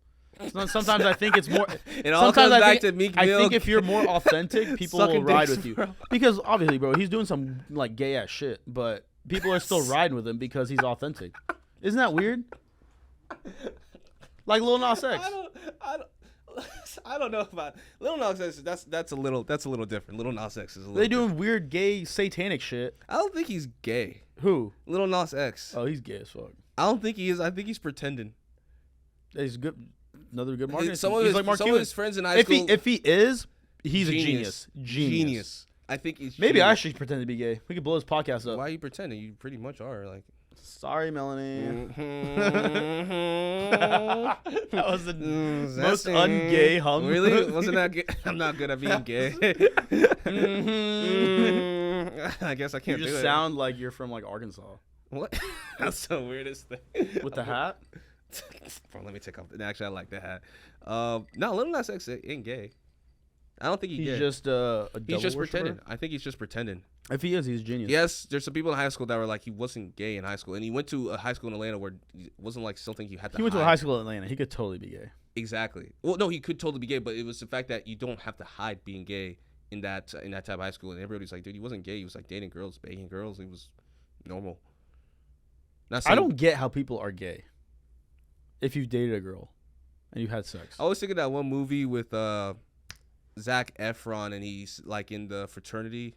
Sometimes I think it's more. It all comes back to Meek Mill. I think if you're more authentic, people will ride with you. Because obviously, bro, he's doing some, like, gay ass shit, but people are still riding with him because he's authentic. Isn't that weird? Like Lil Nas X. I don't know about Lil Nas X. That's a little different. Lil Nas X is a little. They doing weird, gay, satanic shit. I don't think he's gay. Who? Lil Nas X. Oh, he's gay as fuck. I don't think he is. I think he's pretending. He's good. Another good marketing. Some of his friends in high school. If he is, he's genius. a genius. I think he's. Maybe genius. I should pretend to be gay. We could blow his podcast up. Why are you pretending? You pretty much are. Like. Sorry, Melanie. That was the most ungay hum. Really? Wasn't that gay? I'm not good at being gay. I guess I can't do it. You just sound like you're from, like, Arkansas. What? That's the weirdest thing. With the hat? Bro, let me take off. Actually, I like the hat. No, Lil Nas X ain't gay. I don't think he's gay. Just a devil He's just worshiper? pretending. I think he's just pretending. If he is, he's a genius. Yes, there's some people in high school that were like he wasn't gay in high school, and he went to a high school in Atlanta where it wasn't like something you had to. He went to a hide. high school in Atlanta. He could totally be gay. Exactly. Well, no, he could totally be gay, but it was the fact that you don't have to hide being gay in that type of high school, and everybody's like, dude, he wasn't gay. He was like dating girls, banging girls. He was normal. Not saying, I don't get how people are gay. If you've dated a girl and you've had sex. I was thinking that one movie with Zac Efron, and he's like in the fraternity.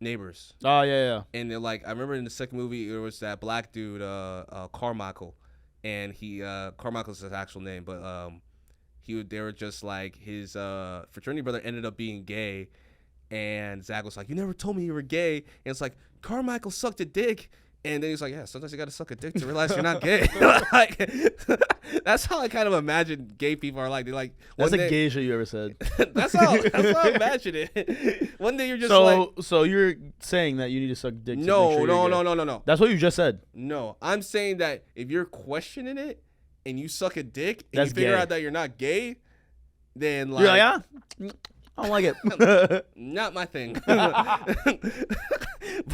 Neighbors. Oh, yeah. And they're like, I remember in the second movie, there was that black dude, Carmichael, and Carmichael's his actual name, but they were just like, his fraternity brother ended up being gay, and Zach was like, you never told me you were gay, and it's like, Carmichael sucked a dick. And then he's like, yeah, sometimes you got to suck a dick to realize you're not gay. Like, that's how I kind of imagine gay people are like. They're like, that's the gayest shit you ever said. that's how I imagine it. One day you're just So you're saying that you need to suck dick to no, make sure no, you're gay. no. That's what you just said. No, I'm saying that if you're questioning it and you suck a dick and That's you figure gay. out that you're not gay, then like. You're like, I don't like it. Not my thing.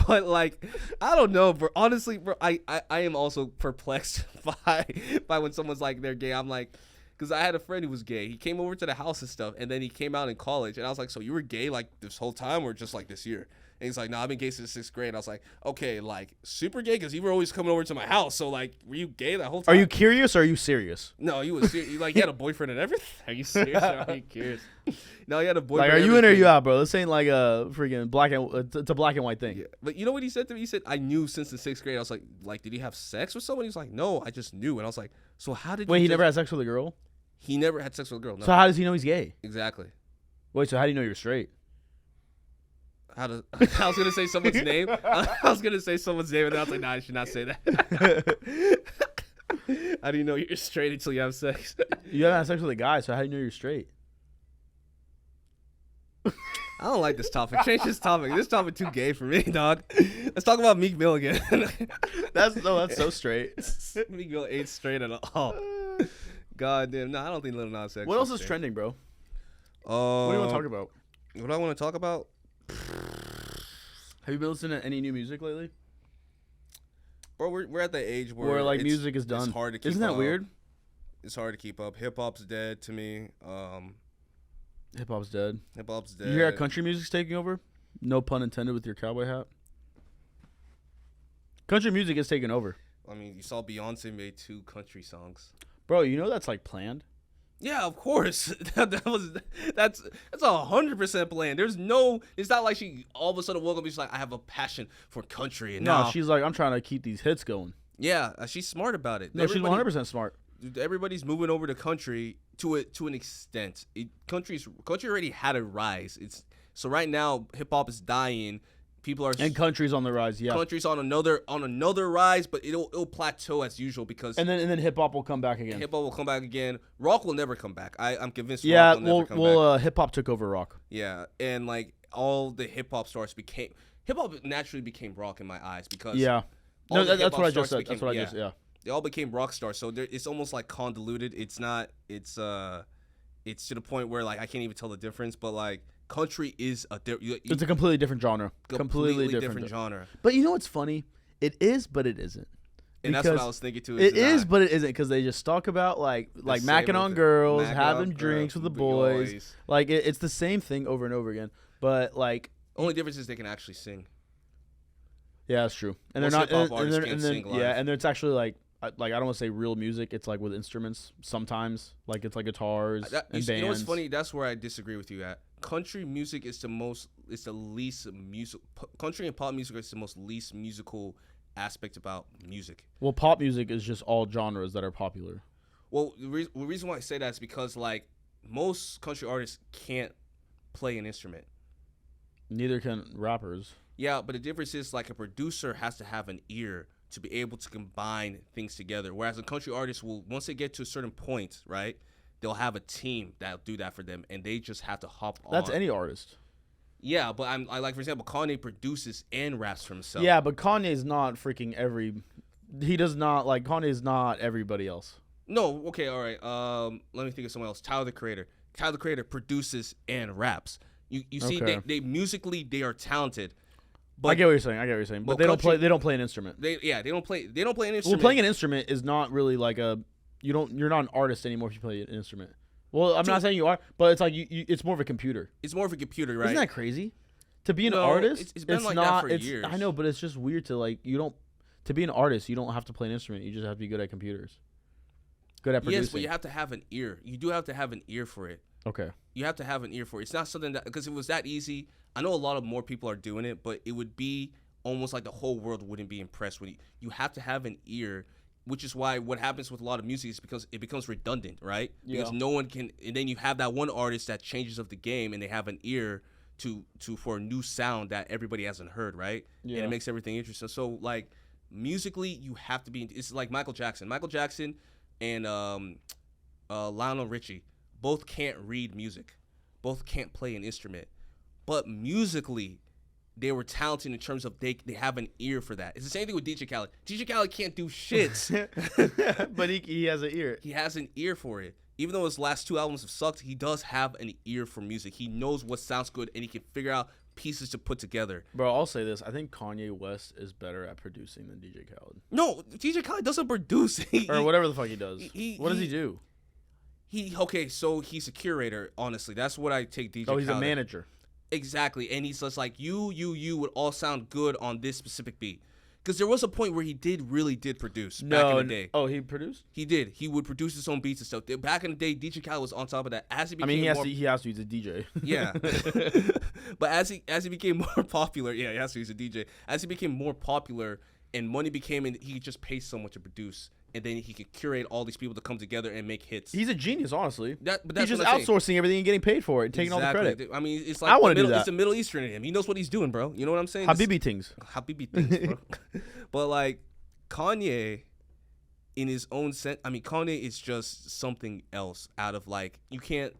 But like, I don't know, bro. Honestly, bro, I am also perplexed by when someone's like they're gay. I'm like, because I had a friend who was gay. He came over to the house and stuff, and then he came out in college, and I was like, so you were gay like this whole time, or just like this year? And he's like, no, I've been gay since 6th grade. And I was like, okay, like super gay, because you were always coming over to my house. So like, were you gay that whole time? Are you curious or are you serious? No, you was serious. Like, you had a boyfriend and everything. Are you serious? Or are you curious? No, he had a boyfriend. Like, are you in or are you out, bro? This ain't like a freaking it's a black and white thing. Yeah. But you know what he said to me? He said, I knew since the 6th grade. I was like, did he have sex with someone? He was like, no, I just knew. And I was like, so how did Wait, you he never had sex with a girl? He never had sex with a girl. No. So how does he know he's gay? Exactly. Wait, so how do you know you're straight? I was gonna say someone's name. I was gonna say someone's name, and then I was like, nah, I should not say that. How do you know you're straight until you have sex? You haven't had sex with a guy, so how do you know you're straight? I don't like this topic. Change this topic. This topic too gay for me, dog. Let's talk about Meek Mill again. That's so straight. Meek Mill ain't straight at all. God damn. No, I don't think Lil Nas X. What else is trending, bro? What do you want to talk about? What do I want to talk about? Have you been listening to any new music lately? Bro, we're at the age where like music is done. It's hard to keep Isn't that up. weird? It's hard to keep up. Hip hop's dead to me. Hip hop's dead. Hip hop's dead. You hear how country music's taking over? No pun intended with your cowboy hat. Country music is taking over. I mean, you saw Beyonce made 2 country songs. Bro, you know that's like planned. Yeah, of course. That's 100% planned. There's no. It's not like she all of a sudden woke up and she's like, I have a passion for country. And No, now, she's like, I'm trying to keep these hits going. yeah, she's smart about it. No, she's 100% smart. Everybody's moving over to country to an extent. Country already had a rise. So right now hip hop is dying. People are and country's on the rise. Yeah, country's on another rise, but it'll plateau as usual because and then hip hop will come back again. Hip hop will come back again. Rock will never come back. I'm convinced. Yeah, Rock will never come back. Hip hop took over rock. Yeah, and like all the hip hop stars became hip hop naturally became rock in my eyes because yeah. all No, the that's hip-hop what I just stars said. That's became- what I just yeah. They all became rock stars, so it's almost like convoluted. It's not. It's to the point where like I can't even tell the difference. But like country is It's a completely different genre. Completely different genre. But you know what's funny? It is, but it isn't. And that's what I was thinking too. It is, but it isn't because they just talk about like macking on girls, having drinks with the boys. Like it's the same thing over and over again. But like only difference is they can actually sing. Yeah, that's true. And Most they're not. hip-hop artists can't sing live. Yeah, and it's actually like I don't want to say real music. It's like with instruments sometimes. Like it's like guitars and bands. You know what's funny? That's where I disagree with you at. Country music is the least music. Country and pop music is the most least musical aspect about music. Well, pop music is just all genres that are popular. Well, the reason why I say that is because like most country artists can't play an instrument. Neither can rappers. Yeah, but the difference is like a producer has to have an ear to be able to combine things together. Whereas a country artist will, once they get to a certain point, right, they'll have a team that'll do that for them, and they just have to hop on. That's any artist. Yeah, but I like, for example, Kanye produces and raps for himself. Yeah, but Kanye's not freaking he does not, like, Kanye's not everybody else. No, okay, all right. Let me think of someone else. Tyler, the Creator. Tyler, the Creator produces and raps. You see, Okay. they musically, they are talented. But I get what you're saying. But they don't play an instrument. They don't play an instrument. Well, playing an instrument is not really like you're not an artist anymore if you play an instrument. Well, I'm not saying you are, but it's like it's more of a computer. It's more of a computer, right? Isn't that crazy? To be an artist, it's been like not, that for years. I know, but it's just weird to to be an artist, you don't have to play an instrument. You just have to be good at computers. Good at producing. Yes, but you have to have an ear. You do have to have an ear for it. Okay. You have to have an ear for it. It's not something that, because if it was that easy, I know a lot of more people are doing it, but it would be almost like the whole world wouldn't be impressed with you. You have to have an ear, which is why what happens with a lot of music is because it becomes redundant, right? Yeah. Because no one can, and then you have that one artist that changes up the game and they have an ear for a new sound that everybody hasn't heard, right? Yeah. And it makes everything interesting. So like musically, you have to be. It's like Michael Jackson. Michael Jackson and Lionel Richie both can't read music, both can't play an instrument, but musically, they were talented in terms of they have an ear for that. It's the same thing with DJ Khaled. DJ Khaled can't do shit, but he has an ear. He has an ear for it. Even though his last 2 albums have sucked, he does have an ear for music. He knows what sounds good, and he can figure out pieces to put together. Bro, I'll say this. I think Kanye West is better at producing than DJ Khaled. No, DJ Khaled doesn't produce. Or whatever the fuck he does. What does he do? Okay, so he's a curator, honestly. That's what I take DJ Khaled. Oh, he's a manager. Exactly, and he's just like, you would all sound good on this specific beat. Because there was a point where he really did produce back in the day. Oh, he produced? He did. He would produce his own beats and stuff. Back in the day, DJ Khaled was on top of that. As he became he has to use a DJ. Yeah. But as he became more popular, yeah, he has to use a DJ. As he became more popular and money became, and he could just pay someone to produce. And then he could curate all these people to come together and make hits. He's a genius, honestly. That's he's just outsourcing everything and getting paid for it, taking all the credit. I mean, it's like I want to do that. It's the Middle Eastern in him. He knows what he's doing, bro. You know what I'm saying? Habibi things, bro. But like Kanye, in his own sense, I mean, Kanye is just something else. Out of like, you can't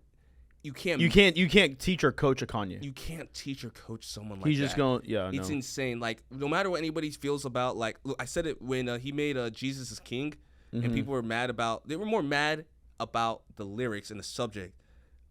teach or coach a Kanye. You can't teach or coach someone like that. He's just going, yeah. It's insane. Like, no matter what anybody feels about, like, look, I said it when he made Jesus is King. And people were they were more mad about the lyrics and the subject.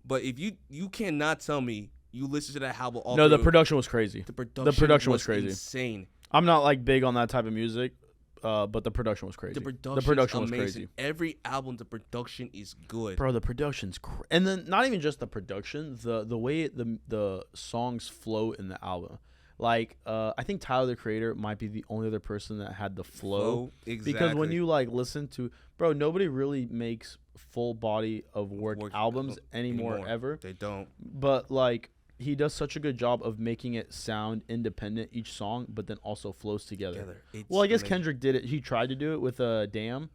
But if you cannot tell me you listen to that album all the production was crazy. The production was crazy. Insane. I'm not like big on that type of music, but the production was crazy. The production was crazy. Every album, the production is good. Bro, the production's and then not even just the production, the way the songs flow in the album. Like, I think Tyler, the Creator, might be the only other person that had the flow. Exactly. Because when you, like, listen to... Bro, nobody really makes full body of work albums anymore, ever. They don't. But, like, he does such a good job of making it sound independent, each song, but then also flows together. Well, I guess amazing. Kendrick did it. He tried to do it with Damn.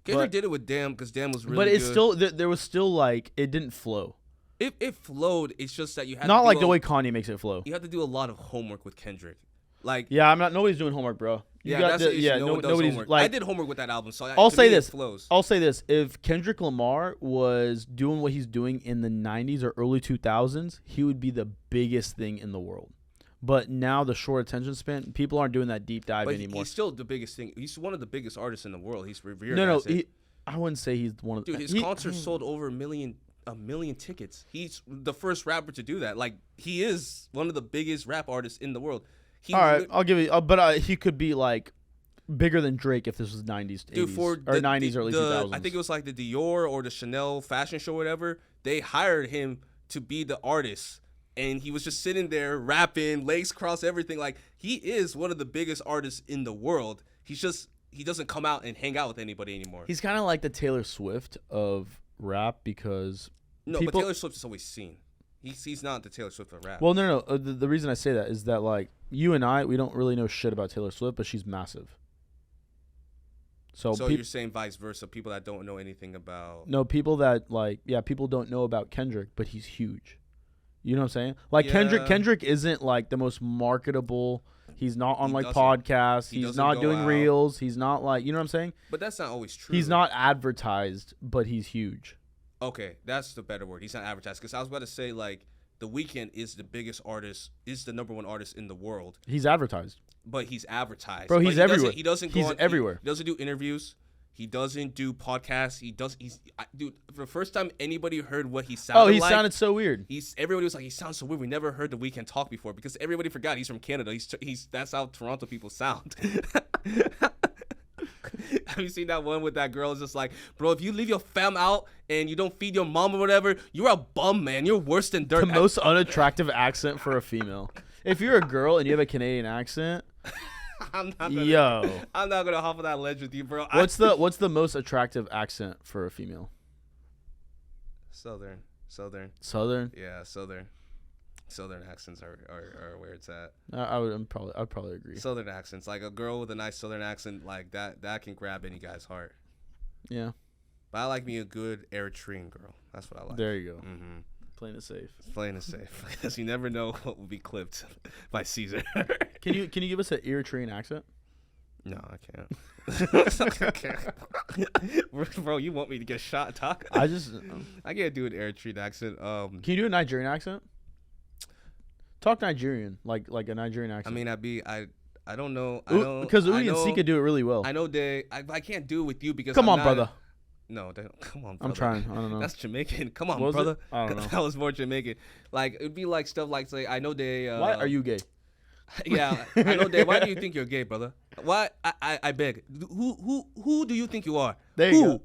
Kendrick did it with Damn because Damn was really good. But it's still... There was still, like... It didn't flow. It flowed. It's just that you had not to like the way Kanye makes it flow. You have to do a lot of homework with Kendrick. Like, yeah, nobody's doing homework, bro. That's the issue. Nobody's homework. Like, I did homework with that album, so I'll say this: if Kendrick Lamar was doing what he's doing in the '90s or early 2000s, he would be the biggest thing in the world. But now the short attention span, people aren't doing that deep dive anymore. He's still the biggest thing. He's one of the biggest artists in the world. He's revered. I wouldn't say he's one of. Dude, his concert sold over a million tickets. He's the first rapper to do that. Like, he is one of the biggest rap artists in the world. All right, I'll give you. But he could be like bigger than Drake if this was 90s, 80s, or 90s, early 2000s. I think it was like the Dior or the Chanel fashion show, or whatever. They hired him to be the artist, and he was just sitting there rapping, legs crossed, everything. Like, he is one of the biggest artists in the world. He doesn't come out and hang out with anybody anymore. He's kind of like the Taylor Swift of rap because. No, but Taylor Swift is always seen. He's not the Taylor Swift of rap. Well, no. The reason I say that is that, like, you and I, we don't really know shit about Taylor Swift, but she's massive. So you're saying vice versa, people that don't know anything about... No, people that, like, people don't know about Kendrick, but he's huge. You know what I'm saying? Like, yeah. Kendrick isn't, like, the most marketable... He's not on, like, podcasts. He's not doing reels. He's not, like... You know what I'm saying? But that's not always true. He's not advertised, but he's huge. Okay, that's the better word. He's not advertised. Because I was about to say, like, The Weeknd is the biggest artist, is the number 1 artist in the world. He's advertised. But he's advertised. Bro, he's everywhere. He doesn't go he's on, everywhere. He doesn't do interviews. He doesn't do podcasts. Dude, for the first time anybody heard what he sounded like. Oh, he sounded so weird. Everybody was like, he sounds so weird. We never heard The Weeknd talk before because everybody forgot he's from Canada. That's how Toronto people sound. Have you seen that one with that girl? It's just like, bro, if you leave your fam out and you don't feed your mom or whatever, you're a bum, man. You're worse than dirt. The most unattractive accent for a female. If you're a girl and you have a Canadian accent, I'm not gonna hop on that ledge with you, bro. What's the most attractive accent for a female? Southern. Yeah, Southern accents are where it's at. I'd probably agree. Southern accents, like a girl with a nice Southern accent, like that can grab any guy's heart. Yeah. But I like me a good Eritrean girl. That's what I like. There you go. Mm-hmm. Playing it safe. Playing it safe, because you never know what will be clipped by Caesar. Can you give us an Eritrean accent? No, I can't. Bro, you want me to get shot? Talk. I can't do an Eritrean accent. Can you do a Nigerian accent? Talk Nigerian, like a Nigerian accent. I mean, I don't know. Because Udi and Sika do it really well. I know I can't do it with you because come on, brother. No, come on, brother. I'm trying. I don't know. That's Jamaican. Come on, was brother. It? I don't know. That was more Jamaican. Like it'd be like stuff like say, I know they. Why are you gay? Yeah, I know they. Why do you think you're gay, brother? Why? I beg. Who do you think you are? There you go.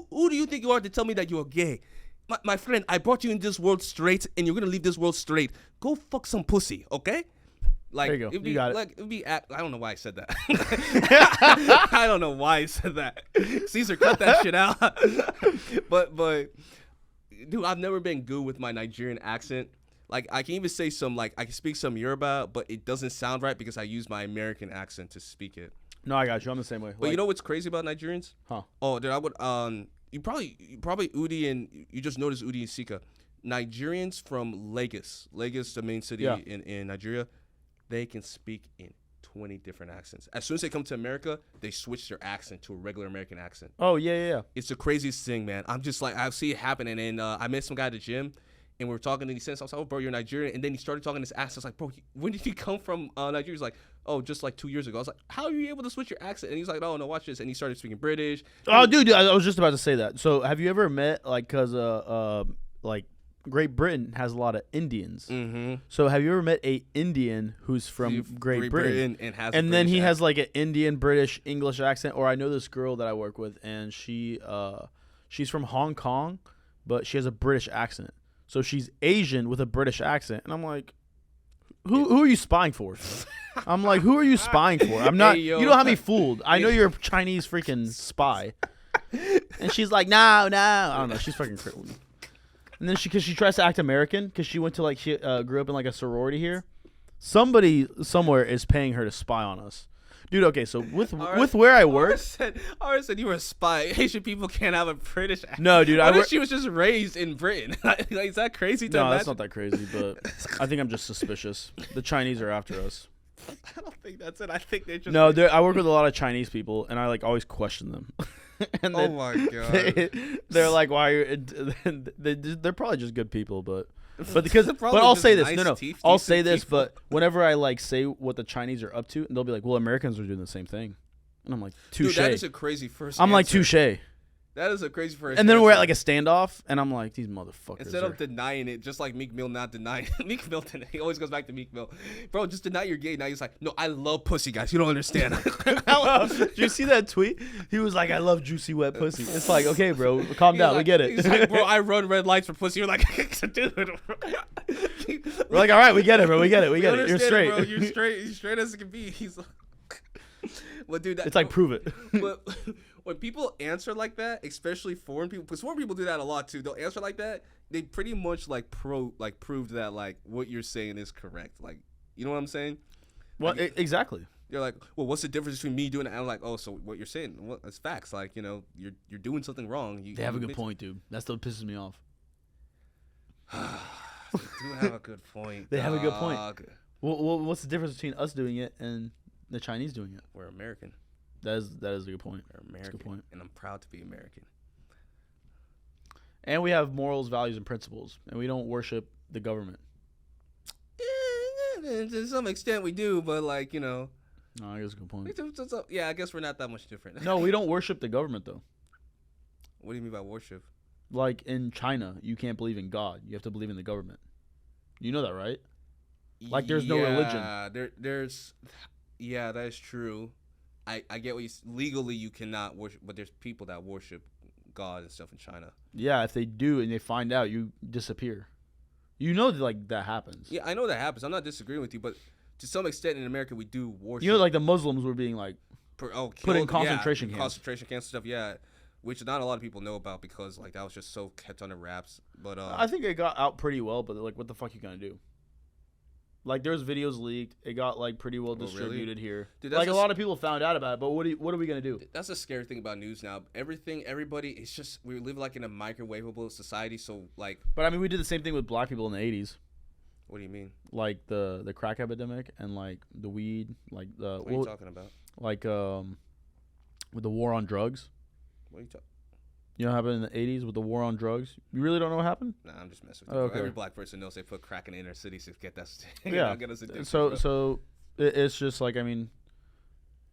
Who do you think you are to tell me that you're gay? My friend, I brought you in this world straight, and you're gonna leave this world straight. Go fuck some pussy, okay? Like, there you go. You got it. Like, I don't know why I said that. I don't know why I said that. Caesar, cut that shit out. but, dude, I've never been good with my Nigerian accent. Like, I can even say I can speak some Yoruba, but it doesn't sound right because I use my American accent to speak it. No, I got you. I'm the same way. But you know what's crazy about Nigerians? Huh? Oh, dude, I would, you probably Udi and you just noticed Udi and Sika. Nigerians from Lagos, the main city in Nigeria, they can speak in 20 different accents. As soon as they come to America, they switch their accent to a regular American accent. Oh, yeah. It's the craziest thing, man. I'm just like, I see it happening. And I met some guy at the gym, and we were talking, and he said, I was like, oh, bro, you're Nigerian. And then he started talking this accent. I was like, bro, when did you come from Nigeria? He's like, oh, just like 2 years ago. I was like, how are you able to switch your accent? And he's like, oh, no, watch this. And he started speaking British. Oh, dude, I was just about to say that. So have you ever met, because Great Britain has a lot of Indians. Mm-hmm. So have you ever met a Indian who's from Great Britain and then he has like an Indian British English accent? Or I know this girl that I work with, and she's from Hong Kong, but she has a British accent. So she's Asian with a British accent, and I'm like, who are you spying for? I'm like, who are you spying for? I'm not. Hey, you don't have me fooled. I know you're a Chinese freaking spy. And she's like, no. I don't know. She's fucking crazy. And then because she tries to act American, because she went to she grew up in like a sorority here. Somebody somewhere is paying her to spy on us, dude. Okay, so with where I work, Ara said you were a spy. Asian people can't have a British accent. No, dude. She was just raised in Britain. Like, is that crazy? No, that's not that crazy. But I think I'm just suspicious. The Chinese are after us. I don't think that's it. I think they just. No, I work with a lot of Chinese people, and I like always question them. And oh my god! They're like, why? They're probably just good people, but I'll say this. Nice I'll say this. But whenever I like say what the Chinese are up to, and they'll be like, well, Americans are doing the same thing, and I'm like, touche. Dude, that is a crazy first. I'm like, touche. That is a crazy first. And then we're at like a standoff, and I'm like, these motherfuckers. Instead of denying it, just like Meek Mill not denying Meek Mill, he always goes back to Meek Mill. Bro, just deny you're gay. Now he's like, no, I love pussy, guys. You don't understand. Did you see that tweet? He was like, I love juicy wet pussy. It's like, okay, bro, calm down. Like, we get it. He's like, bro, I run red lights for pussy. You're like, dude. We're like, all right, we get it, bro. We get it. You're straight. Bro. You're straight. You're straight as it can be. He's like, well, dude, it's like, prove it. But when people answer like that, especially foreign people, because foreign people do that a lot too. They'll answer like that. They pretty much proved that like what you're saying is correct. Like, you know what I'm saying? Well, exactly. You're like, well, what's the difference between me doing it? And I'm like, oh, so what you're saying? Well, it's facts. Like, you know, you're doing something wrong. They have a good point, dude. That still pisses me off. They do have a good point. They have a good point. Well, what's the difference between us doing it and the Chinese doing it? We're American. That is a good point. We're American. That's a good point. And I'm proud to be American. And we have morals, values, and principles, and we don't worship the government. To some extent we do, but like, you know. No, I guess a good point. Yeah, I guess we're not that much different. No, we don't worship the government though. What do you mean by worship? Like in China, you can't believe in God. You have to believe in the government. You know that, right? Like there's no religion. Yeah, that is true. I get what you legally you cannot worship, but there's people that worship God and stuff in China. Yeah, if they do and they find out, you disappear. You know that, like, that happens. Yeah, I know that happens. I'm not disagreeing with you, but to some extent in America we do worship. You know, like the Muslims were being like put in concentration camps. Concentration camps and stuff. Yeah, which not a lot of people know about because like that was just so kept under wraps. But I think it got out pretty well. But like, what the fuck you gonna do? Like, there's videos leaked. It got like pretty well distributed here. Dude, like a lot of people found out about it. But what are we gonna do? That's a scary thing about news now. Everybody, it's just we live like in a microwavable society. So like, but I mean, we did the same thing with black people in the '80s. What do you mean? Like the crack epidemic and like the weed, like the. What are you talking about? Like with the war on drugs. What are you talking? You know what happened in the '80s with the war on drugs? You really don't know what happened? Nah, I'm just messing with you. Okay. Every black person knows they put crack in the inner cities to get that. Yeah. Get us addicted, so it's just like, I mean,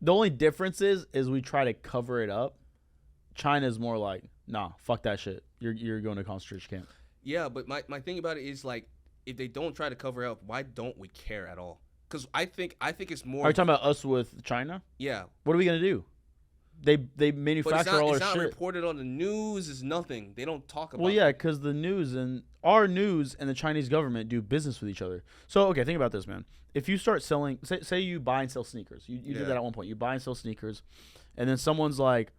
the only difference is we try to cover it up. China's more like, nah, fuck that shit. You're going to concentration camp. Yeah, but my thing about it is like, if they don't try to cover it up, why don't we care at all? Because I think it's more. Are you talking about us with China? Yeah. What are we gonna do? They manufacture all our shit. It's not reported on the news. It's nothing. They don't talk about. Well, yeah, because the news and our news and the Chinese government do business with each other. So okay, think about this, man. If you start selling, say you buy and sell sneakers, you did that at one point. You buy and sell sneakers, and then someone's like,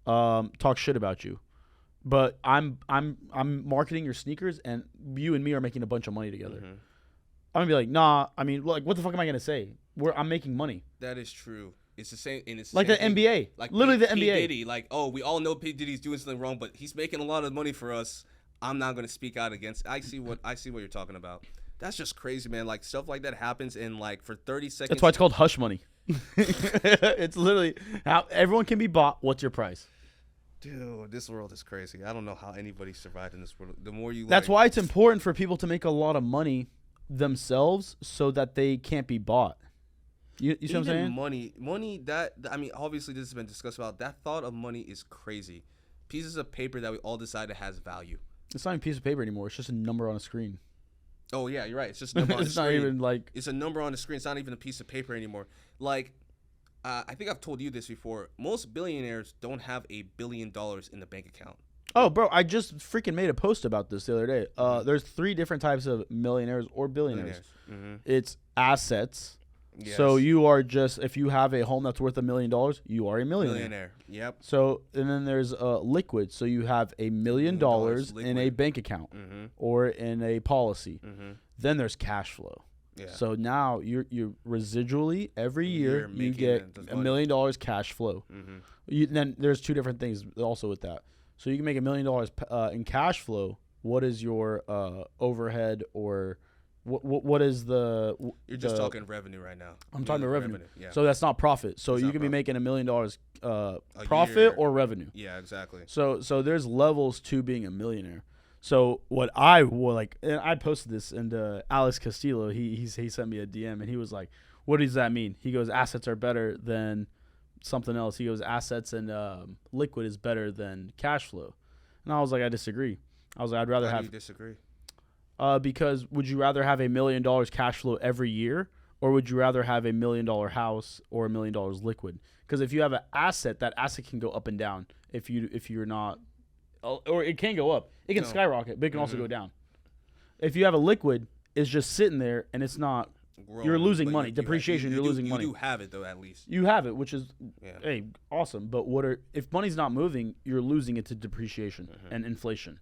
talk shit about you, but I'm marketing your sneakers, and you and me are making a bunch of money together. Mm-hmm. I'm gonna be like, nah. I mean, like, what the fuck am I gonna say? I'm making money. That is true. It's the same, and it's like the NBA, like literally the NBA. Diddy, like, oh, we all know P Diddy's doing something wrong, but he's making a lot of money for us. I'm not gonna speak out against. I see what you're talking about. That's just crazy, man. Like stuff like that happens in like for 30 seconds. That's why it's called hush money. It's literally how everyone can be bought. What's your price? Dude, this world is crazy. I don't know how anybody survived in this world. The more you, that's why it's important for people to make a lot of money themselves so that they can't be bought. You see what I'm saying? Money. That I mean, obviously this has been discussed about. That thought of money is crazy. Pieces of paper that we all decided has value. It's not even a piece of paper anymore. It's just a number on a screen. Oh yeah, you're right. It's just a number on the screen. It's not even like it's a number on the screen. It's not even a piece of paper anymore. Like, I think I've told you this before. Most billionaires don't have $1 billion in the bank account. Oh, bro, I just freaking made a post about this the other day. There's 3 different types of millionaires or billionaires. Mm-hmm. It's assets. Yes. So you are just, if you have a home that's worth $1 million, you are a millionaire. Yep. So, and then there's liquid. So you have $1 million in a bank account or in a policy. Then there's cash flow. Yeah. So now you're residually every year you get $1 million cash flow. Then there's 2 different things also with that. So you can make $1 million in cash flow. What is your overhead or what is the? You're just talking revenue right now. I'm talking about revenue. Yeah. So that's not profit. So you can be making $1 million profit or revenue. Yeah, exactly. So there's levels to being a millionaire. So what I will like, and I posted this, and Alex Castillo, he sent me a DM, and he was like, "What does that mean?" He goes, "Assets are better than something else." He goes, "Assets and liquid is better than cash flow," and I was like, "I disagree." I was like, "I'd rather have." How do you disagree? Because would you rather have $1 million cash flow every year, or would you rather have $1 million house or $1 million liquid? Because if you have an asset, that asset can go up and down. If you're not, or it can go up, it can skyrocket, but it can also go down. If you have a liquid, it's just sitting there and it's not. You're losing money. Depreciation. You're losing money. You do have it though, at least. You have it, which is hey, awesome. But if money's not moving, you're losing it to depreciation and inflation.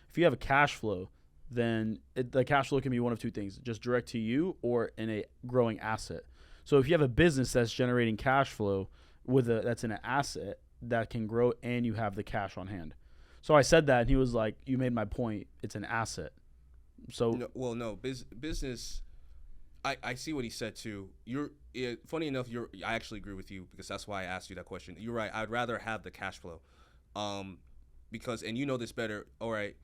If you have a cash flow, then the cash flow can be one of 2 things: just direct to you or in a growing asset. So if you have a business that's generating cash flow that's in an asset that can grow and you have the cash on hand. So I said that, and he was like, "You made my point. It's an asset." So business. I see what he said too. Funny enough. I actually agree with you because that's why I asked you that question. You're right. I'd rather have the cash flow, because and you know this better. All right.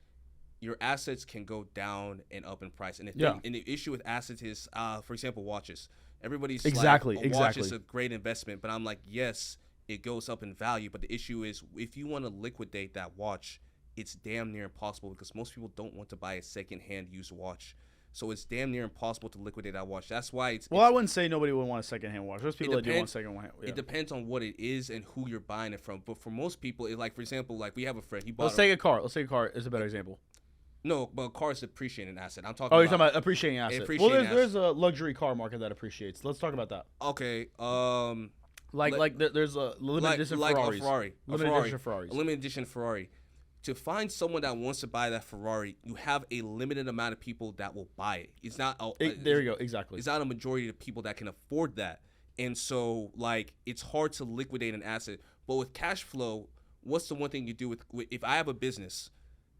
your assets can go down and up in price. And the issue with assets is, for example, watches. Everybody's like, a watch is a great investment, but I'm like, yes, it goes up in value. But the issue is, if you want to liquidate that watch, it's damn near impossible because most people don't want to buy a secondhand used watch. So it's damn near impossible to liquidate that watch. That's why I wouldn't say nobody would want a secondhand watch. There's people that do want secondhand. Yeah. It depends on what it is and who you're buying it from. But for most people, like for example, like we have a friend. He bought. Let's take a car. Let's take a car as a better example. No, but a car is appreciating asset. I'm talking. Oh, you're talking about appreciating asset. There's a luxury car market that appreciates. Let's talk about that. Okay. There's a limited edition Ferraris. A limited edition Ferrari. To find someone that wants to buy that Ferrari, you have a limited amount of people that will buy it. It's not. There you go. Exactly. It's not a majority of people that can afford that, and so like it's hard to liquidate an asset. But with cash flow, what's the one thing you do with if I have a business,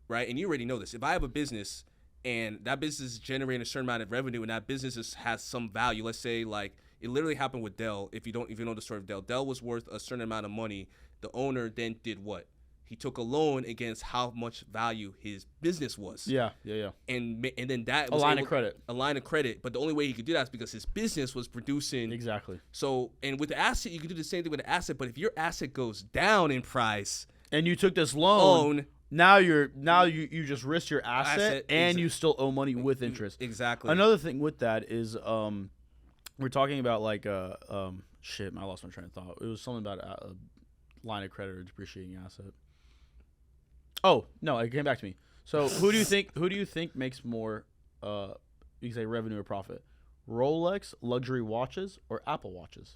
right? And you already know this. If I have a business and that business is generating a certain amount of revenue, and that business has some value, let's say like it literally happened with Dell. If you know the story of Dell was worth a certain amount of money. The owner then did what? He took a loan against how much value his business was. Yeah. And then that was a line of credit. But the only way he could do that is because his business was producing. Exactly. So, and with the asset, you can do the same thing with the asset. But if your asset goes down in price, and you took this loan, now you just risk your asset and you still owe money with interest. Exactly. Another thing with that is we're talking about like shit. I lost my train of thought. It was something about a line of credit or depreciating asset. Oh no, it came back to me. So who do you think makes more you can say revenue or profit? Rolex luxury watches or Apple watches?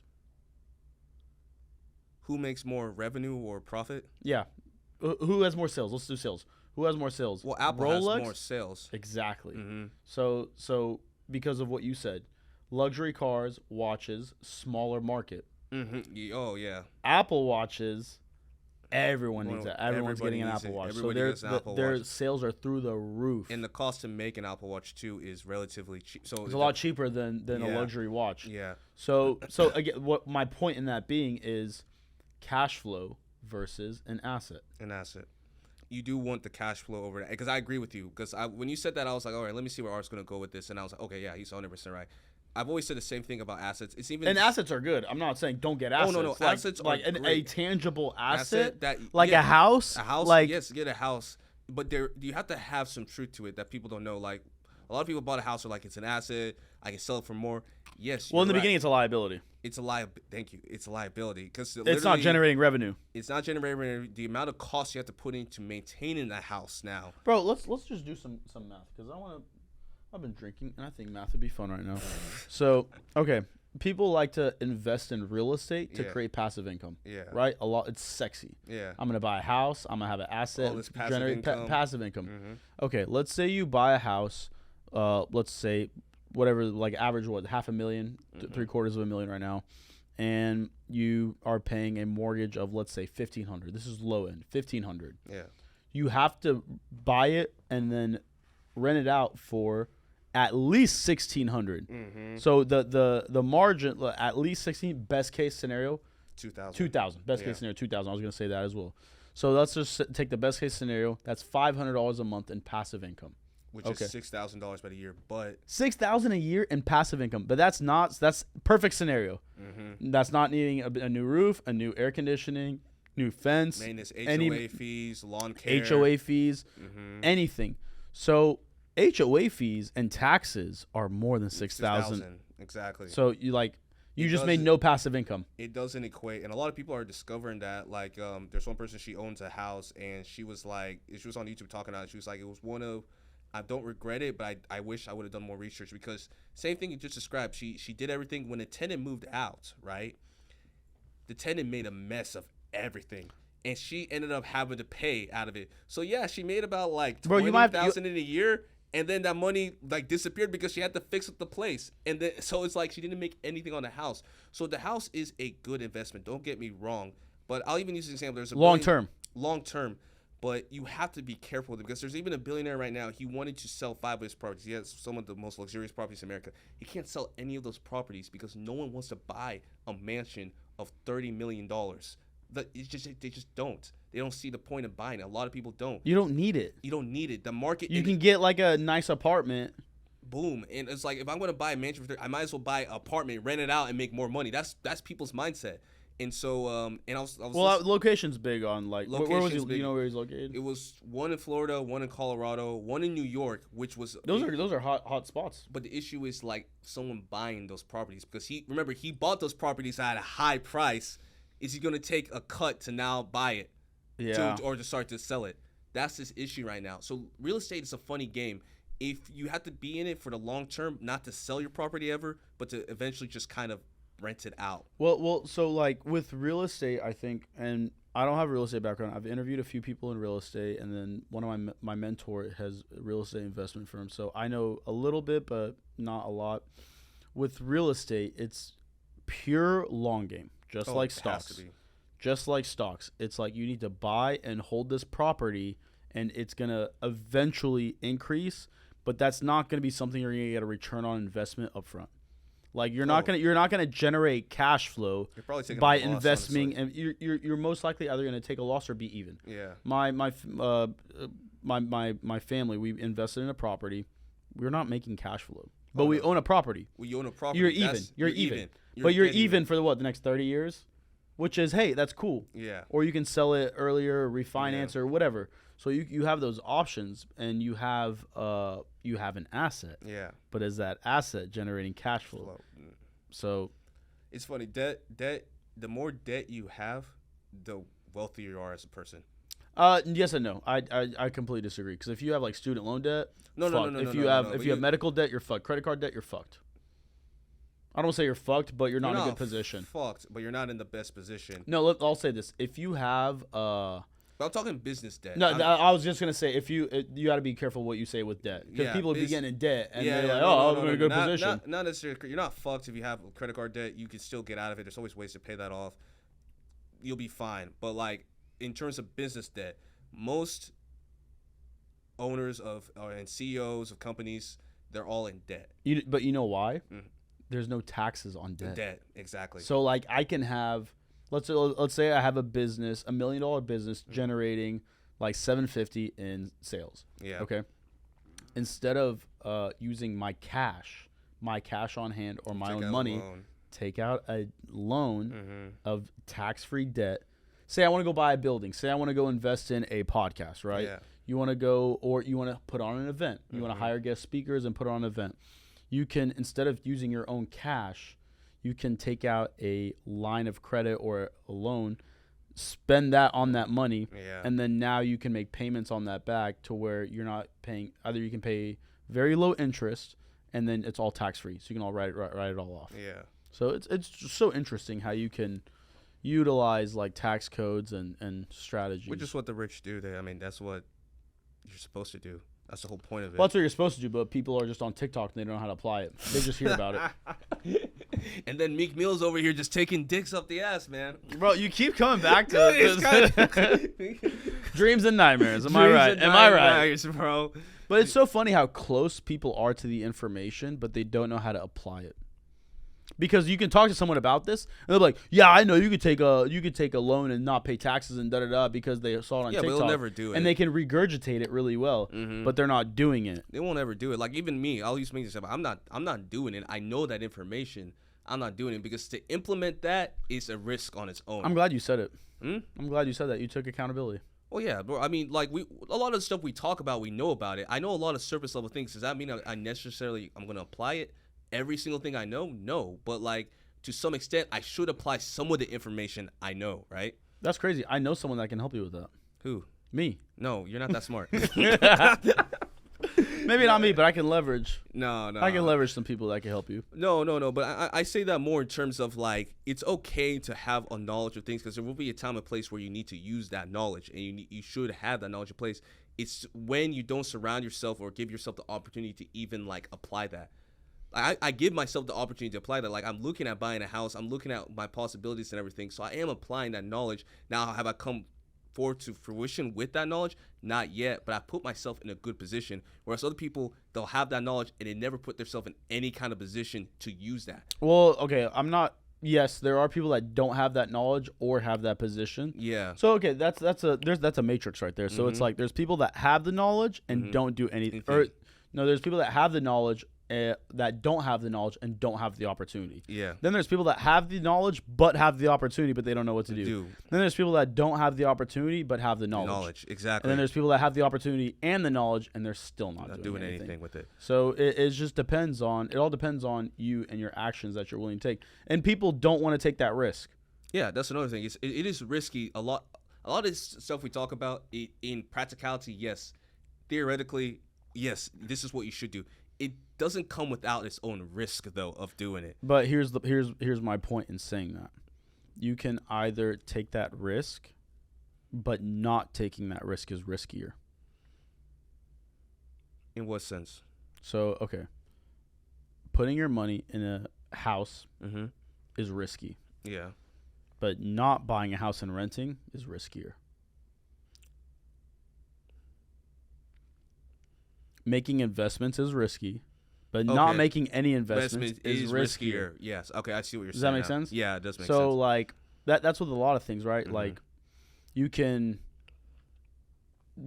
Who makes more revenue or profit? Yeah. Who has more sales? Let's do sales. Who has more sales? Well, Apple Rolex has more sales. Exactly. Mm-hmm. So because of what you said, luxury cars, watches, smaller market. Mm-hmm. Oh yeah. Apple watches. Everyone needs that. Everyone's getting an Apple Watch. So their sales are through the roof. And the cost to make an Apple Watch too is relatively cheap. So it's a lot cheaper than a luxury watch. Yeah. So again, what my point in that being is cash flow versus an asset. An asset. You do want the cash flow over that because I agree with you. Because when you said that, I was like, all right, let me see where Art's gonna go with this, and I was like, okay, yeah, he's 100% right. I've always said the same thing about assets. Assets are good. I'm not saying don't get assets. Oh no, assets like are a tangible asset that a house. A house, like yes, get a house, but you have to have some truth to it that people don't know. Like a lot of people bought a house are like it's an asset. I can sell it for more. Yes. Well, in the beginning, it's a liability. It's a Thank you. It's a liability because it's not generating revenue. It's not generating revenue. The amount of cost you have to put into maintaining that house now. Bro, let's just do some math because I've been drinking, and I think math would be fun right now. So, okay. People like to invest in real estate to create passive income. Yeah. Right? It's sexy. Yeah. I'm going to buy a house. I'm going to have an asset. Generate passive income. Mm-hmm. Okay. Let's say you buy a house. Let's say whatever, like average, $500,000, $750,000 right now. And you are paying a mortgage of, let's say, $1,500. This is low end, $1,500. Yeah. You have to buy it and then rent it out for at least $1,600. Mm-hmm. So the margin at least 16. Best case scenario, 2,000. Best case scenario, 2,000. I was gonna say that as well. So let's just take the best case scenario. That's $500 a month in passive income, which is $6,000 by the year. But $6,000 a year in passive income. But that's perfect scenario. Mm-hmm. That's not needing a new roof, a new air conditioning, new fence, maintenance, HOA fees, lawn care, HOA fees, anything. So HOA fees and taxes are more than 6,000. Exactly. So you just made no passive income. It doesn't equate, and a lot of people are discovering that. Like, there's one person, she owns a house, and she was on YouTube talking about it. She was like, it was one of, I don't regret it, but I wish I would have done more research because same thing you just described. She did everything when the tenant moved out, right? The tenant made a mess of everything. And she ended up having to pay out of it. So yeah, she made about like $20,000 in a year. And then that money disappeared because she had to fix up the place. And then so it's like she didn't make anything on the house. So the house is a good investment. Don't get me wrong. But I'll even use an example. There's a long term. But you have to be careful with it because there's even a billionaire right now. He wanted to sell 5 of his properties. He has some of the most luxurious properties in America. He can't sell any of those properties because no one wants to buy a mansion of $30 million They just don't. They don't see the point of buying it. A lot of people don't. You don't need it. You don't need it. The market. You can get like a nice apartment. Boom. And it's like, if I'm going to buy a mansion for I might as well buy an apartment, rent it out, and make more money. That's people's mindset. And so, and I was location's big on like, where was he? You know where he's located? It was one in Florida, one in Colorado, one in New York, which was those are hot spots. But the issue is like someone buying those properties, because he bought those properties at a high price. Is he going to take a cut to now buy it? Yeah. Or to start to sell it? That's his issue right now. So real estate is a funny game. If you have to be in it for the long term, not to sell your property ever, but to eventually just kind of rent it out. Well, so like with real estate, I think, and I don't have a real estate background. I've interviewed a few people in real estate, and then one of my mentor has a real estate investment firm, so I know a little bit, but not a lot. With real estate, it's pure long game, just like stocks. Just like stocks, it's like you need to buy and hold this property, and it's gonna eventually increase, but that's not gonna be something you're gonna get a return on investment upfront. Like you're not gonna generate cash flow by investing, and you're most likely either gonna take a loss or be even. Yeah. My family, we invested in a property. We're not making cash flow, but we own a property. We own a property. You're even. But you're even for the next 30 years, which is, hey, that's cool. Yeah. Or you can sell it earlier, refinance, or whatever. So you have those options, and you have an asset. Yeah. But is that asset generating cash flow? So it's funny. Debt. The more debt you have, the wealthier you are as a person. Yes and no. I completely disagree, because if you have like student loan debt, no. If you have medical debt, you're fucked. Credit card debt, you're fucked. I don't say you're fucked, but you're not in a good position. Fucked, but you're not in the best position. No, I'll say this: if you have But I'm talking business debt. No, I was just gonna say, if you got to be careful what you say with debt, because people be getting in debt and they're like, I'm in a good position. Not necessarily. You're not fucked if you have credit card debt. You can still get out of it. There's always ways to pay that off. You'll be fine. But like in terms of business debt, most owners and CEOs of companies, they're all in debt. But you know why? Mm. There's no taxes on debt. Debt, exactly. So like I can have, let's say I have a business, $1 million business generating like $750 in sales. Yeah. Okay. Instead of using my cash on hand or my own money, take out a loan of tax-free debt. Say I want to go buy a building. Say I want to go invest in a podcast, right? Yeah. You want to go, or you want to put on an event. You want to hire guest speakers and put on an event. You can, instead of using your own cash, you can take out a line of credit or a loan, spend that on that money, and then now you can make payments on that back to where you're not paying. Either you can pay very low interest, and then it's all tax free, so you can all write it all off. Yeah. So it's just so interesting how you can utilize like tax codes and strategies. Which is what the rich do. That's what you're supposed to do. That's the whole point of it. Well, that's what you're supposed to do, but people are just on TikTok and they don't know how to apply it. They just hear about it. And then Meek Mill's over here just taking dicks up the ass, man. Bro, you keep coming back to it. Dreams and nightmares. Am I right? Am I right? Bro. But it's so funny how close people are to the information, but they don't know how to apply it. Because you can talk to someone about this, and they're like, "Yeah, I know you could take a loan and not pay taxes and da because they saw it on TikTok." But they'll never do it, and they can regurgitate it really well, but they're not doing it. They won't ever do it. Like even me, I'll use to make this up. I'm not doing it. I know that information. I'm not doing it because to implement that is a risk on its own. I'm glad you said it. I'm glad you said that. You took accountability. Well, yeah, bro. I mean, like a lot of the stuff we talk about, we know about it. I know a lot of surface level things. Does that mean I'm gonna apply it? Every single thing I know? No. But, like, to some extent, I should apply some of the information I know, right? That's crazy. I know someone that can help you with that. Who? Me. No, you're not that smart. Maybe not me, but I can leverage. No. I can leverage some people that can help you. No. But I say that more in terms of, like, it's okay to have a knowledge of things because there will be a time and place where you need to use that knowledge, and you should have that knowledge in place. It's when you don't surround yourself or give yourself the opportunity to even, like, apply that. I give myself the opportunity to apply that. Like, I'm looking at buying a house. I'm looking at my possibilities and everything. So I am applying that knowledge. Now, have I come forward to fruition with that knowledge? Not yet, but I put myself in a good position. Whereas other people, they'll have that knowledge and they never put themselves in any kind of position to use that. Well, okay, I'm not yes, there are people that don't have that knowledge or have that position. Yeah. So okay, that's a matrix right there. So it's like there's people that have the knowledge and don't do anything. Or no, there's people that have the knowledge that don't have the knowledge and don't have the opportunity. Yeah. Then there's people that have the knowledge but have the opportunity but they don't know what to do. Then there's people that don't have the opportunity but have the knowledge. Exactly. And then there's people that have the opportunity and the knowledge and they're still not doing anything with it. So it just depends on it all depends on you and your actions that you're willing to take. And people don't want to take that risk. Yeah, that's another thing. It is risky. A lot of this stuff we talk about in practicality, yes. Theoretically, yes, this is what you should do. It doesn't come without its own risk, though, of doing it. But here's my point in saying that. You can either take that risk, but not taking that risk is riskier. In what sense? So, okay. Putting your money in a house is risky. Yeah. But not buying a house and renting is riskier. Making investments is risky, but not making any investments is riskier. Yes. Okay, I see what you're saying. Does that make sense? Yeah, it does make sense. So, like, that's with a lot of things, right? Like, you can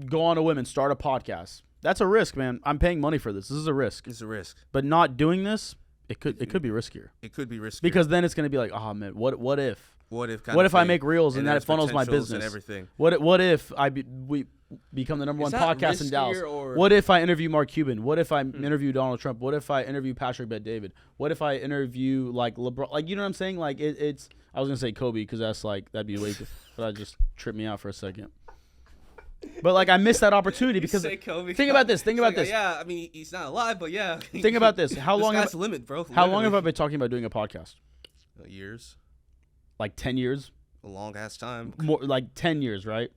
go on a whim and start a podcast. That's a risk, man. I'm paying money for this. This is a risk. It's a risk. But not doing this, it could be riskier. It could be riskier. Because then it's going to be like, oh, man, what if? What if I make reels and that funnels my business? And everything. What if we become the number one podcast in Dallas? What if I interview Mark Cuban? What if I interview Donald Trump? What if I interview Patrick Bet-David? What if I interview like LeBron? Like, you know what I'm saying? Like it's. I was gonna say Kobe because that'd be way too. But that just tripped me out for a second. But like I missed that opportunity because think about this. Think about this. Yeah, I mean he's not alive, but yeah. Think about this. How long? That's the limit, bro. How long have I been talking about doing a podcast? Years. Like 10 years. A long ass time. More like 10 years, right?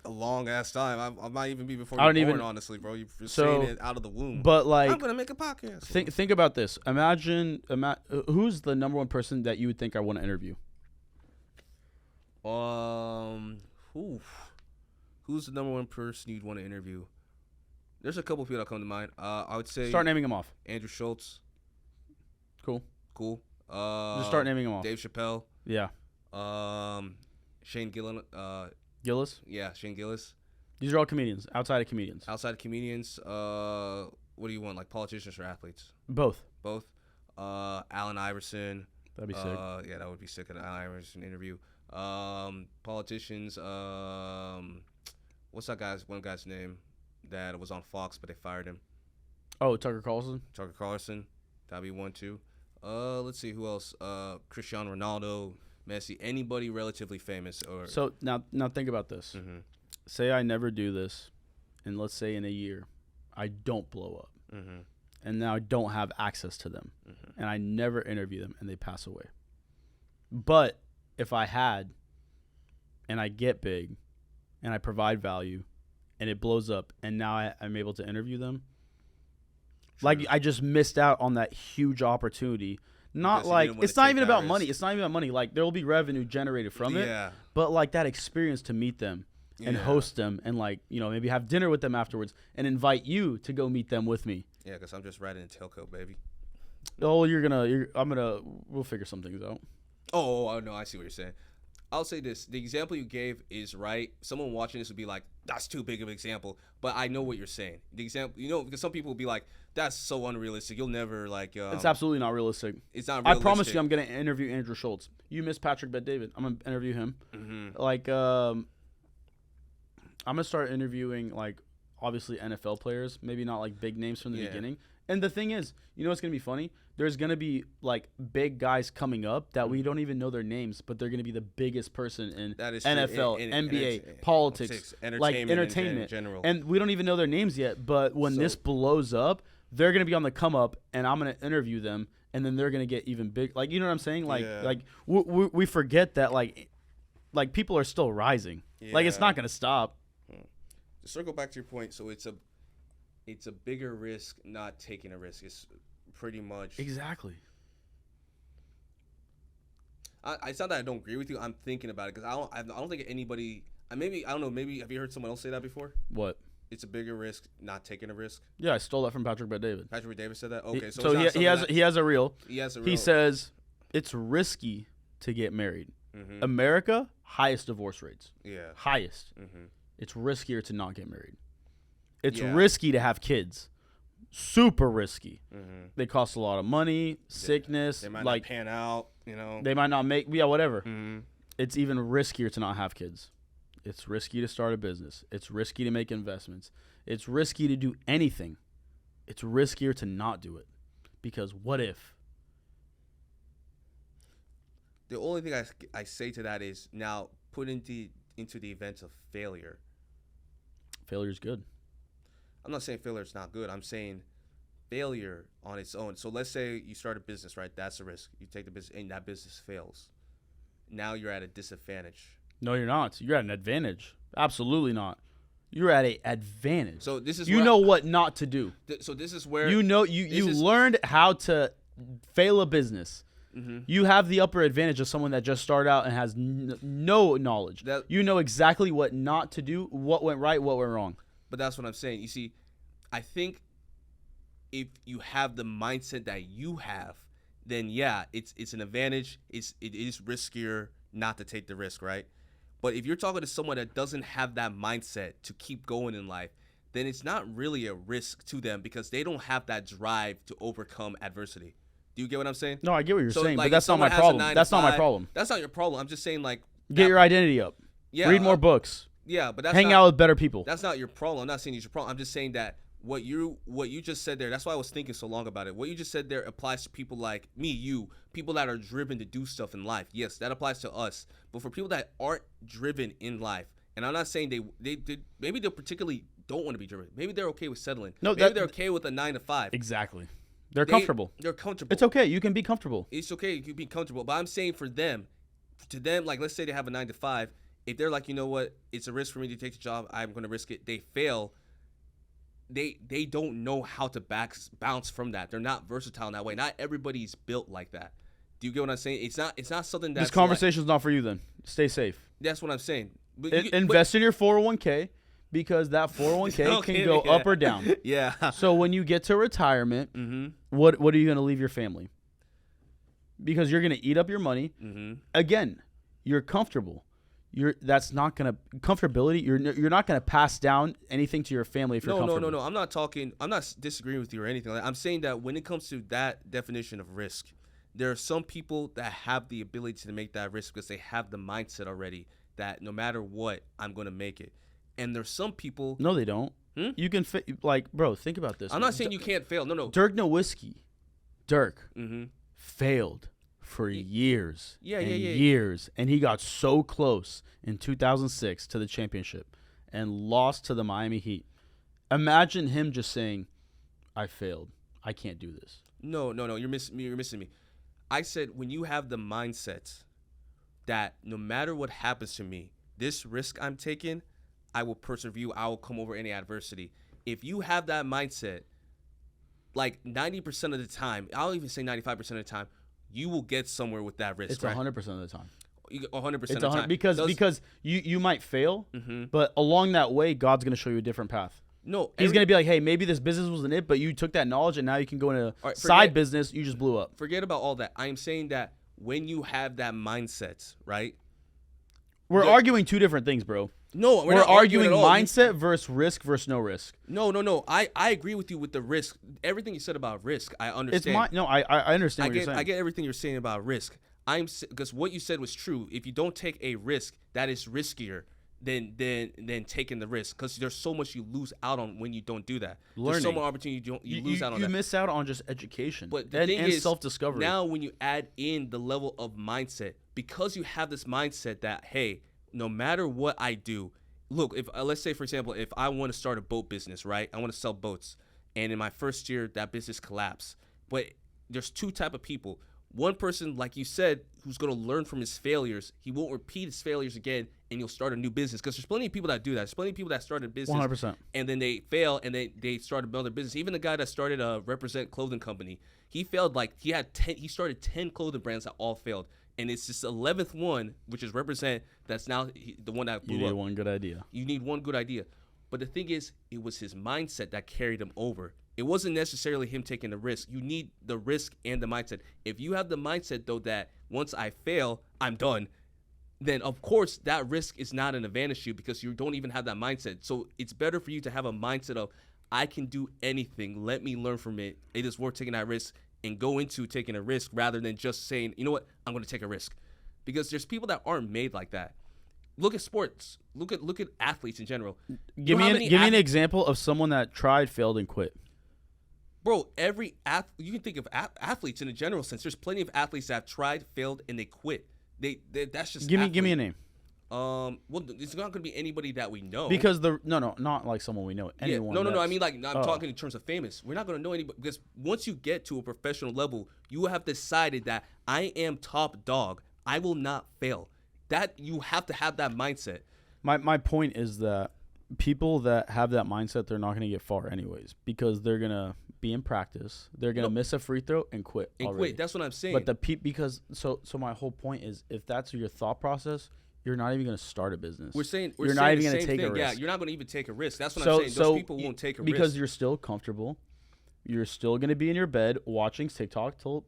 A long ass time. I might even be before you're born, honestly, bro. You're saying it out of the womb. But like, I'm gonna make a podcast. Think about this. Imagine who's the number one person that you would think I want to interview? Who's the number one person you'd want to interview? There's a couple people that come to mind. I would say start naming them off. Andrew Schultz. Cool. Just start naming them off. Dave Chappelle. Yeah. Shane Gillis. Yeah, Shane Gillis. These are all comedians. Outside of comedians. What do you want? Like politicians or athletes? Both. Allen Iverson. That'd be sick. Yeah, that would be sick. An Allen Iverson interview. Politicians. What's that one guy's name that was on Fox but they fired him? Oh, Tucker Carlson. That'd be one too. Let's see who else. Cristiano Ronaldo, Messi, anybody relatively famous. So now think about this. Say I never do this, and let's say in a year, I don't blow up, and now I don't have access to them, and I never interview them, and they pass away. But if I had, and I get big, and I provide value, and it blows up, and now I'm able to interview them. Like I just missed out on that huge opportunity. Not like it's not even about money. It's not even about money. Like there will be revenue generated from it. But like that experience to meet them and host them and like maybe have dinner with them afterwards and invite you to go meet them with me. Yeah, because I'm just riding in tailcoat, baby. Oh, we'll figure some things out. Oh no, I see what you're saying. I'll say this. The example you gave is right. Someone watching this would be like, that's too big of an example. But I know what you're saying. The example, because some people will be like, that's so unrealistic. You'll never like. It's absolutely not realistic. It's not realistic. I promise you I'm going to interview Andrew Schultz. You miss Patrick Bet-David. I'm going to interview him. Like, I'm going to start interviewing, like, obviously NFL players. Maybe not, like, big names from the beginning. And the thing is, what's going to be funny? There's going to be, like, big guys coming up that we don't even know their names, but they're going to be the biggest person in NFL, NBA, politics, entertainment in general. And we don't even know their names yet, but when this blows up, they're going to be on the come up, and I'm going to interview them, and then they're going to get even big. Like, you know what I'm saying? Like we forget that, like people are still rising. Yeah. Like, it's not going to stop. To circle back to your point, so it's a bigger risk not taking a risk. It's pretty much exactly. It's not that I don't agree with you. I'm thinking about it because I don't think anybody. Maybe I don't know. Maybe have you heard someone else say that before? What? It's a bigger risk not taking a risk. Yeah, I stole that from Patrick Bet-David. Patrick Bet-David said that. Okay, he has a reel. He has a reel. He says it's risky to get married. Mm-hmm. America, highest divorce rates. Yeah. Highest. Mm-hmm. It's riskier to not get married. It's Yeah. risky to have kids. Super risky. Mm-hmm. They cost a lot of money, sickness. They might like not pan out, you know. they might not make, whatever. Mm-hmm. It's even riskier to not have kids. It's risky to start a business. It's risky to make investments. It's risky to do anything. It's riskier to not do it. Because what if? The only thing I say to that is now put into the event of failure. Failure's good. I'm not saying failure is not good. I'm saying failure on its own. So let's say you start a business, right? That's a risk. You take the business and that business fails. Now you're at a disadvantage. No, you're not. You're at an advantage. Absolutely not. You're at an advantage. So this is you know what not to do. So this is where you know you learned how to fail a business. Mm-hmm. You have the upper advantage of someone that just started out and has no knowledge. You know exactly what not to do, what went right, what went wrong. But that's what I'm saying. You see, I think if you have the mindset that you have, then yeah, it's an advantage. It is riskier not to take the risk, right? But if you're talking to someone that doesn't have that mindset to keep going in life, then it's not really a risk to them because they don't have that drive to overcome adversity. Do you get what I'm saying? No, I get what you're saying, like, but that's not my problem. That's not my problem. That's not your problem. I'm just saying, like, get your identity up. Yeah, read more books. Yeah, but that's hang out with better people. That's not your problem. I'm not saying it's your problem. I'm just saying that what you just said there. That's why I was thinking so long about it. What you just said there applies to people like me, you, people that are driven to do stuff in life. Yes, that applies to us. But for people that aren't driven in life, and I'm not saying they maybe they particularly don't want to be driven. Maybe they're okay with settling. No, maybe they're okay with a 9 to 5. Exactly. They're comfortable. They're comfortable. It's okay. You can be comfortable. It's okay. You can be comfortable. But I'm saying to them, like, let's say they have a 9 to 5. If they're like, you know what, it's a risk for me to take the job. I'm going to risk it. They fail. They don't know how to bounce from that. They're not versatile in that way. Not everybody's built like that. Do you get what I'm saying? It's not something that's this conversation's not for you. Then stay safe. That's what I'm saying. But invest in your 401k. Because that 401k can go up or down. Yeah. So when you get to retirement, mm-hmm. what are you going to leave your family? Because you're going to eat up your money. Mm-hmm. Again, you're comfortable. That's not going to comfortability. You're not going to pass down anything to your family if you're comfortable. No. I'm not disagreeing with you or anything. I'm saying that when it comes to that definition of risk, there are some people that have the ability to make that risk because they have the mindset already that no matter what, I'm going to make it. And there's some people. No, they don't. You can bro. Think about this. I'm not saying you can't fail. No. Dirk Nowitzki, mm-hmm. failed for years. Yeah. Years, and he got so close in 2006 to the championship, and lost to the Miami Heat. Imagine him just saying, "I failed. I can't do this." No. You're missing me. I said when you have the mindset that no matter what happens to me, this risk I'm taking, I will persevere. I will come over any adversity. If you have that mindset, like 90% of the time, I'll even say 95% of the time, you will get somewhere with that risk. It's 100% of the time. 100% of the time. Because you might fail, mm-hmm. but along that way, God's going to show you a different path. No, he's going to be like, hey, maybe this business wasn't it, but you took that knowledge and now you can go into side business. You just blew up. Forget about all that. I am saying that when you have that mindset, right? We're arguing two different things, bro. No, we're arguing mindset versus risk versus no risk. No. I agree with you with the risk. Everything you said about risk, I understand. I understand what you're saying. I get everything you're saying about risk. Because what you said was true. If you don't take a risk, that is riskier than taking the risk. Because there's so much you lose out on when you don't do that. Learning. There's so much opportunity you lose out on. You miss out on just education. But the thing is, self-discovery. Now when you add in the level of mindset, because you have this mindset that, hey, no matter what I do, look, if let's say, for example, if I want to start a boat business, right? I want to sell boats. And in my first year, that business collapsed. But there's two type of people. One person, like you said, who's going to learn from his failures. He won't repeat his failures again, and you'll start a new business. Because there's plenty of people that do that. There's plenty of people that start a business. 100%. And then they fail, and they start another business. Even the guy that started a Represent clothing company, he failed. Like, he started 10 clothing brands that all failed. And it's this 11th one, which is Represent, that's now the one that blew up. You need one good idea. You need one good idea. But the thing is, it was his mindset that carried him over. It wasn't necessarily him taking the risk. You need the risk and the mindset. If you have the mindset, though, that once I fail, I'm done, then, of course, that risk is not an advantage to you because you don't even have that mindset. So it's better for you to have a mindset of, I can do anything. Let me learn from it. It is worth taking that risk and go into taking a risk rather than just saying, you know what, I'm going to take a risk. Because there's people that aren't made like that. Look at sports. Look at athletes in general. Give me an example of someone that tried, failed, and quit. Bro, every you can think of athletes in a general sense. There's plenty of athletes that have tried, failed, and they quit. That's just give me a name. Well, it's not going to be anybody that we know. Because not like someone we know. Anyone. Yeah, no. I mean, like, I'm talking in terms of famous. We're not going to know anybody because once you get to a professional level, you have decided that I am top dog. I will not fail. That you have to have that mindset. My point is that people that have that mindset, they're not going to get far anyways because they're going to be in practice. They're going to miss a free throw and quit. That's what I'm saying. But so my whole point is if that's your thought process, you're not even going to start a business. You're not even going to take a risk. Yeah, you're not going to even take a risk. That's what I'm saying. Those people won't take a risk. Because you're still comfortable. You're still going to be in your bed watching TikTok till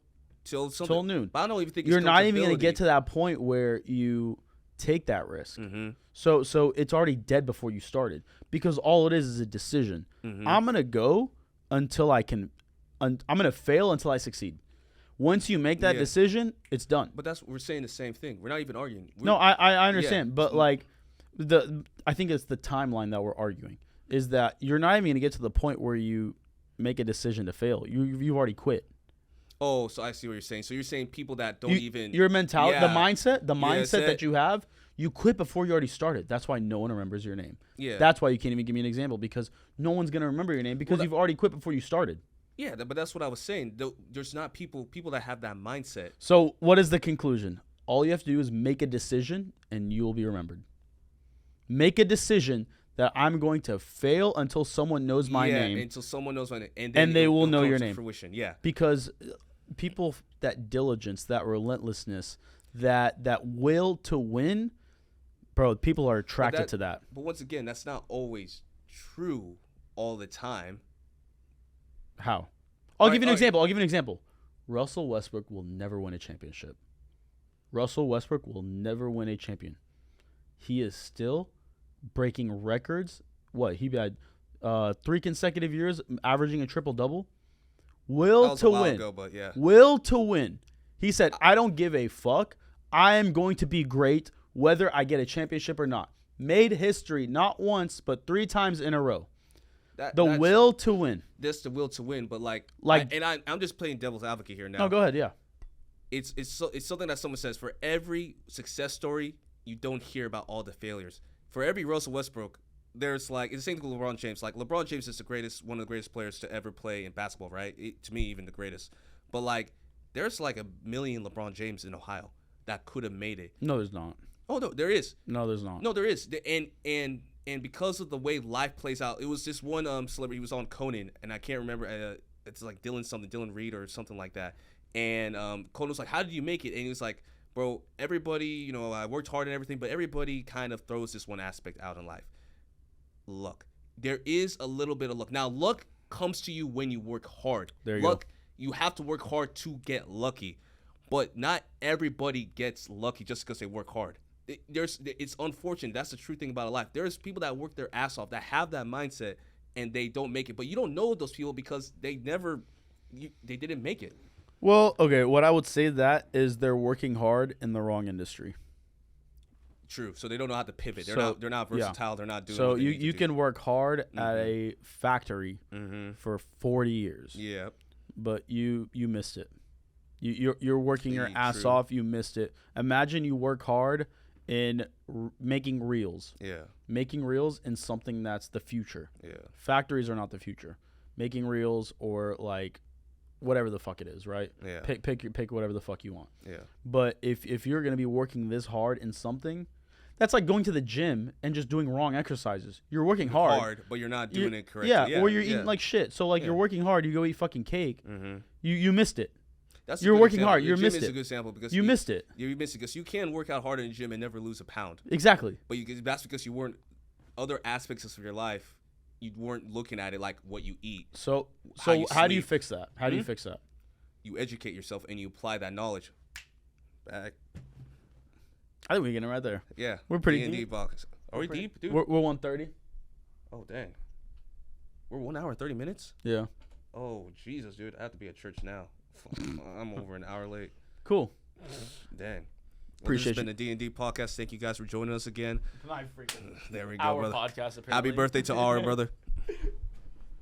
noon. But I don't even think you're not even going to get to that point where you take that risk. Mm-hmm. So it's already dead before you started because all it is a decision. Mm-hmm. I'm going to go until I can I'm going to fail until I succeed. Once you make that decision, it's done. But we're saying the same thing. We're not even arguing. I understand, but like I think it's the timeline that we're arguing is that you're not even going to get to the point where you make a decision to fail. You've already quit. Oh, so I see what you're saying. So you're saying people that don't your mentality, the mindset that you have, you quit before you already started. That's why no one remembers your name. Yeah. That's why you can't even give me an example because no one's going to remember your name because you've already quit before you started. Yeah, but that's what I was saying. There's not people that have that mindset. So what is the conclusion? All you have to do is make a decision and you will be remembered. Make a decision that I'm going to fail until someone knows my name. Until someone knows my name. And they will know your name. Fruition. Yeah. Because people, that diligence, that relentlessness, that will to win, bro, people are attracted to that. But once again, that's not always true all the time. How? I'll give you an example. Russell Westbrook will never win a championship. Russell Westbrook will never win a champion. He is still breaking records. What? He had 3 consecutive years averaging a triple-double. Will to win. Will to win. He said, I don't give a fuck. I am going to be great whether I get a championship or not. Made history not once, but 3 times in a row. The will to win. That's the will to win, but I'm just playing devil's advocate here now. No, go ahead, yeah. It's something that someone says. For every success story, you don't hear about all the failures. For every Russell Westbrook, there's it's the same thing with LeBron James. Like LeBron James is one of the greatest players to ever play in basketball, right? To me, even the greatest. But there's a million LeBron James in Ohio that could have made it. No, there's not. Oh no, there is. No, there's not. No, there is. And because of the way life plays out, it was this one celebrity. He was on Conan, and I can't remember. It's like Dylan Reed or something like that. And Conan was like, "How did you make it?" And he was like, "Bro, everybody, I worked hard and everything, but everybody kind of throws this one aspect out in life. Luck. There is a little bit of luck. Now, luck comes to you when you work hard. Luck, you have to work hard to get lucky, but not everybody gets lucky just because they work hard." It's unfortunate. That's the true thing about life. There's people that work their ass off that have that mindset and they don't make it. But you don't know those people because they didn't make it. Well, okay. What I would say that is they're working hard in the wrong industry. True. So they don't know how to pivot. They're not versatile. Yeah. They're not doing. So you can work hard at a factory for 40 years. Yeah. But you missed it. You're working your ass off. You missed it. Imagine you work hard in making reels. Yeah. Making reels in something that's the future. Yeah. Factories are not the future. Making reels or whatever the fuck it is, right? Yeah. Pick whatever the fuck you want. Yeah. But if you're going to be working this hard in something, that's like going to the gym and just doing wrong exercises. You're working hard, but you're not doing it correctly. Yeah, or you're eating like shit. So you're working hard, you go eat fucking cake. You missed it. You're working hard. You missed it. Is a good example because you missed it. You missed it because you can work out hard in the gym and never lose a pound. Exactly. But that's because you weren't other aspects of your life, you weren't looking at it like what you eat. So how do you fix that? How do you fix that? You educate yourself and you apply that knowledge. Back. I think we're getting it right there. Yeah. We're pretty D&D deep. box. Are we deep, dude? We're 130. Oh, dang. We're 1 hour and 30 minutes? Yeah. Oh, Jesus, dude. I have to be at church now. I'm over an hour late. Cool. Dang. Well, Appreciate this has been the D&D podcast. Thank you guys for joining us again. My freaking there we go, hour brother. podcast, apparently. Happy birthday to our brother.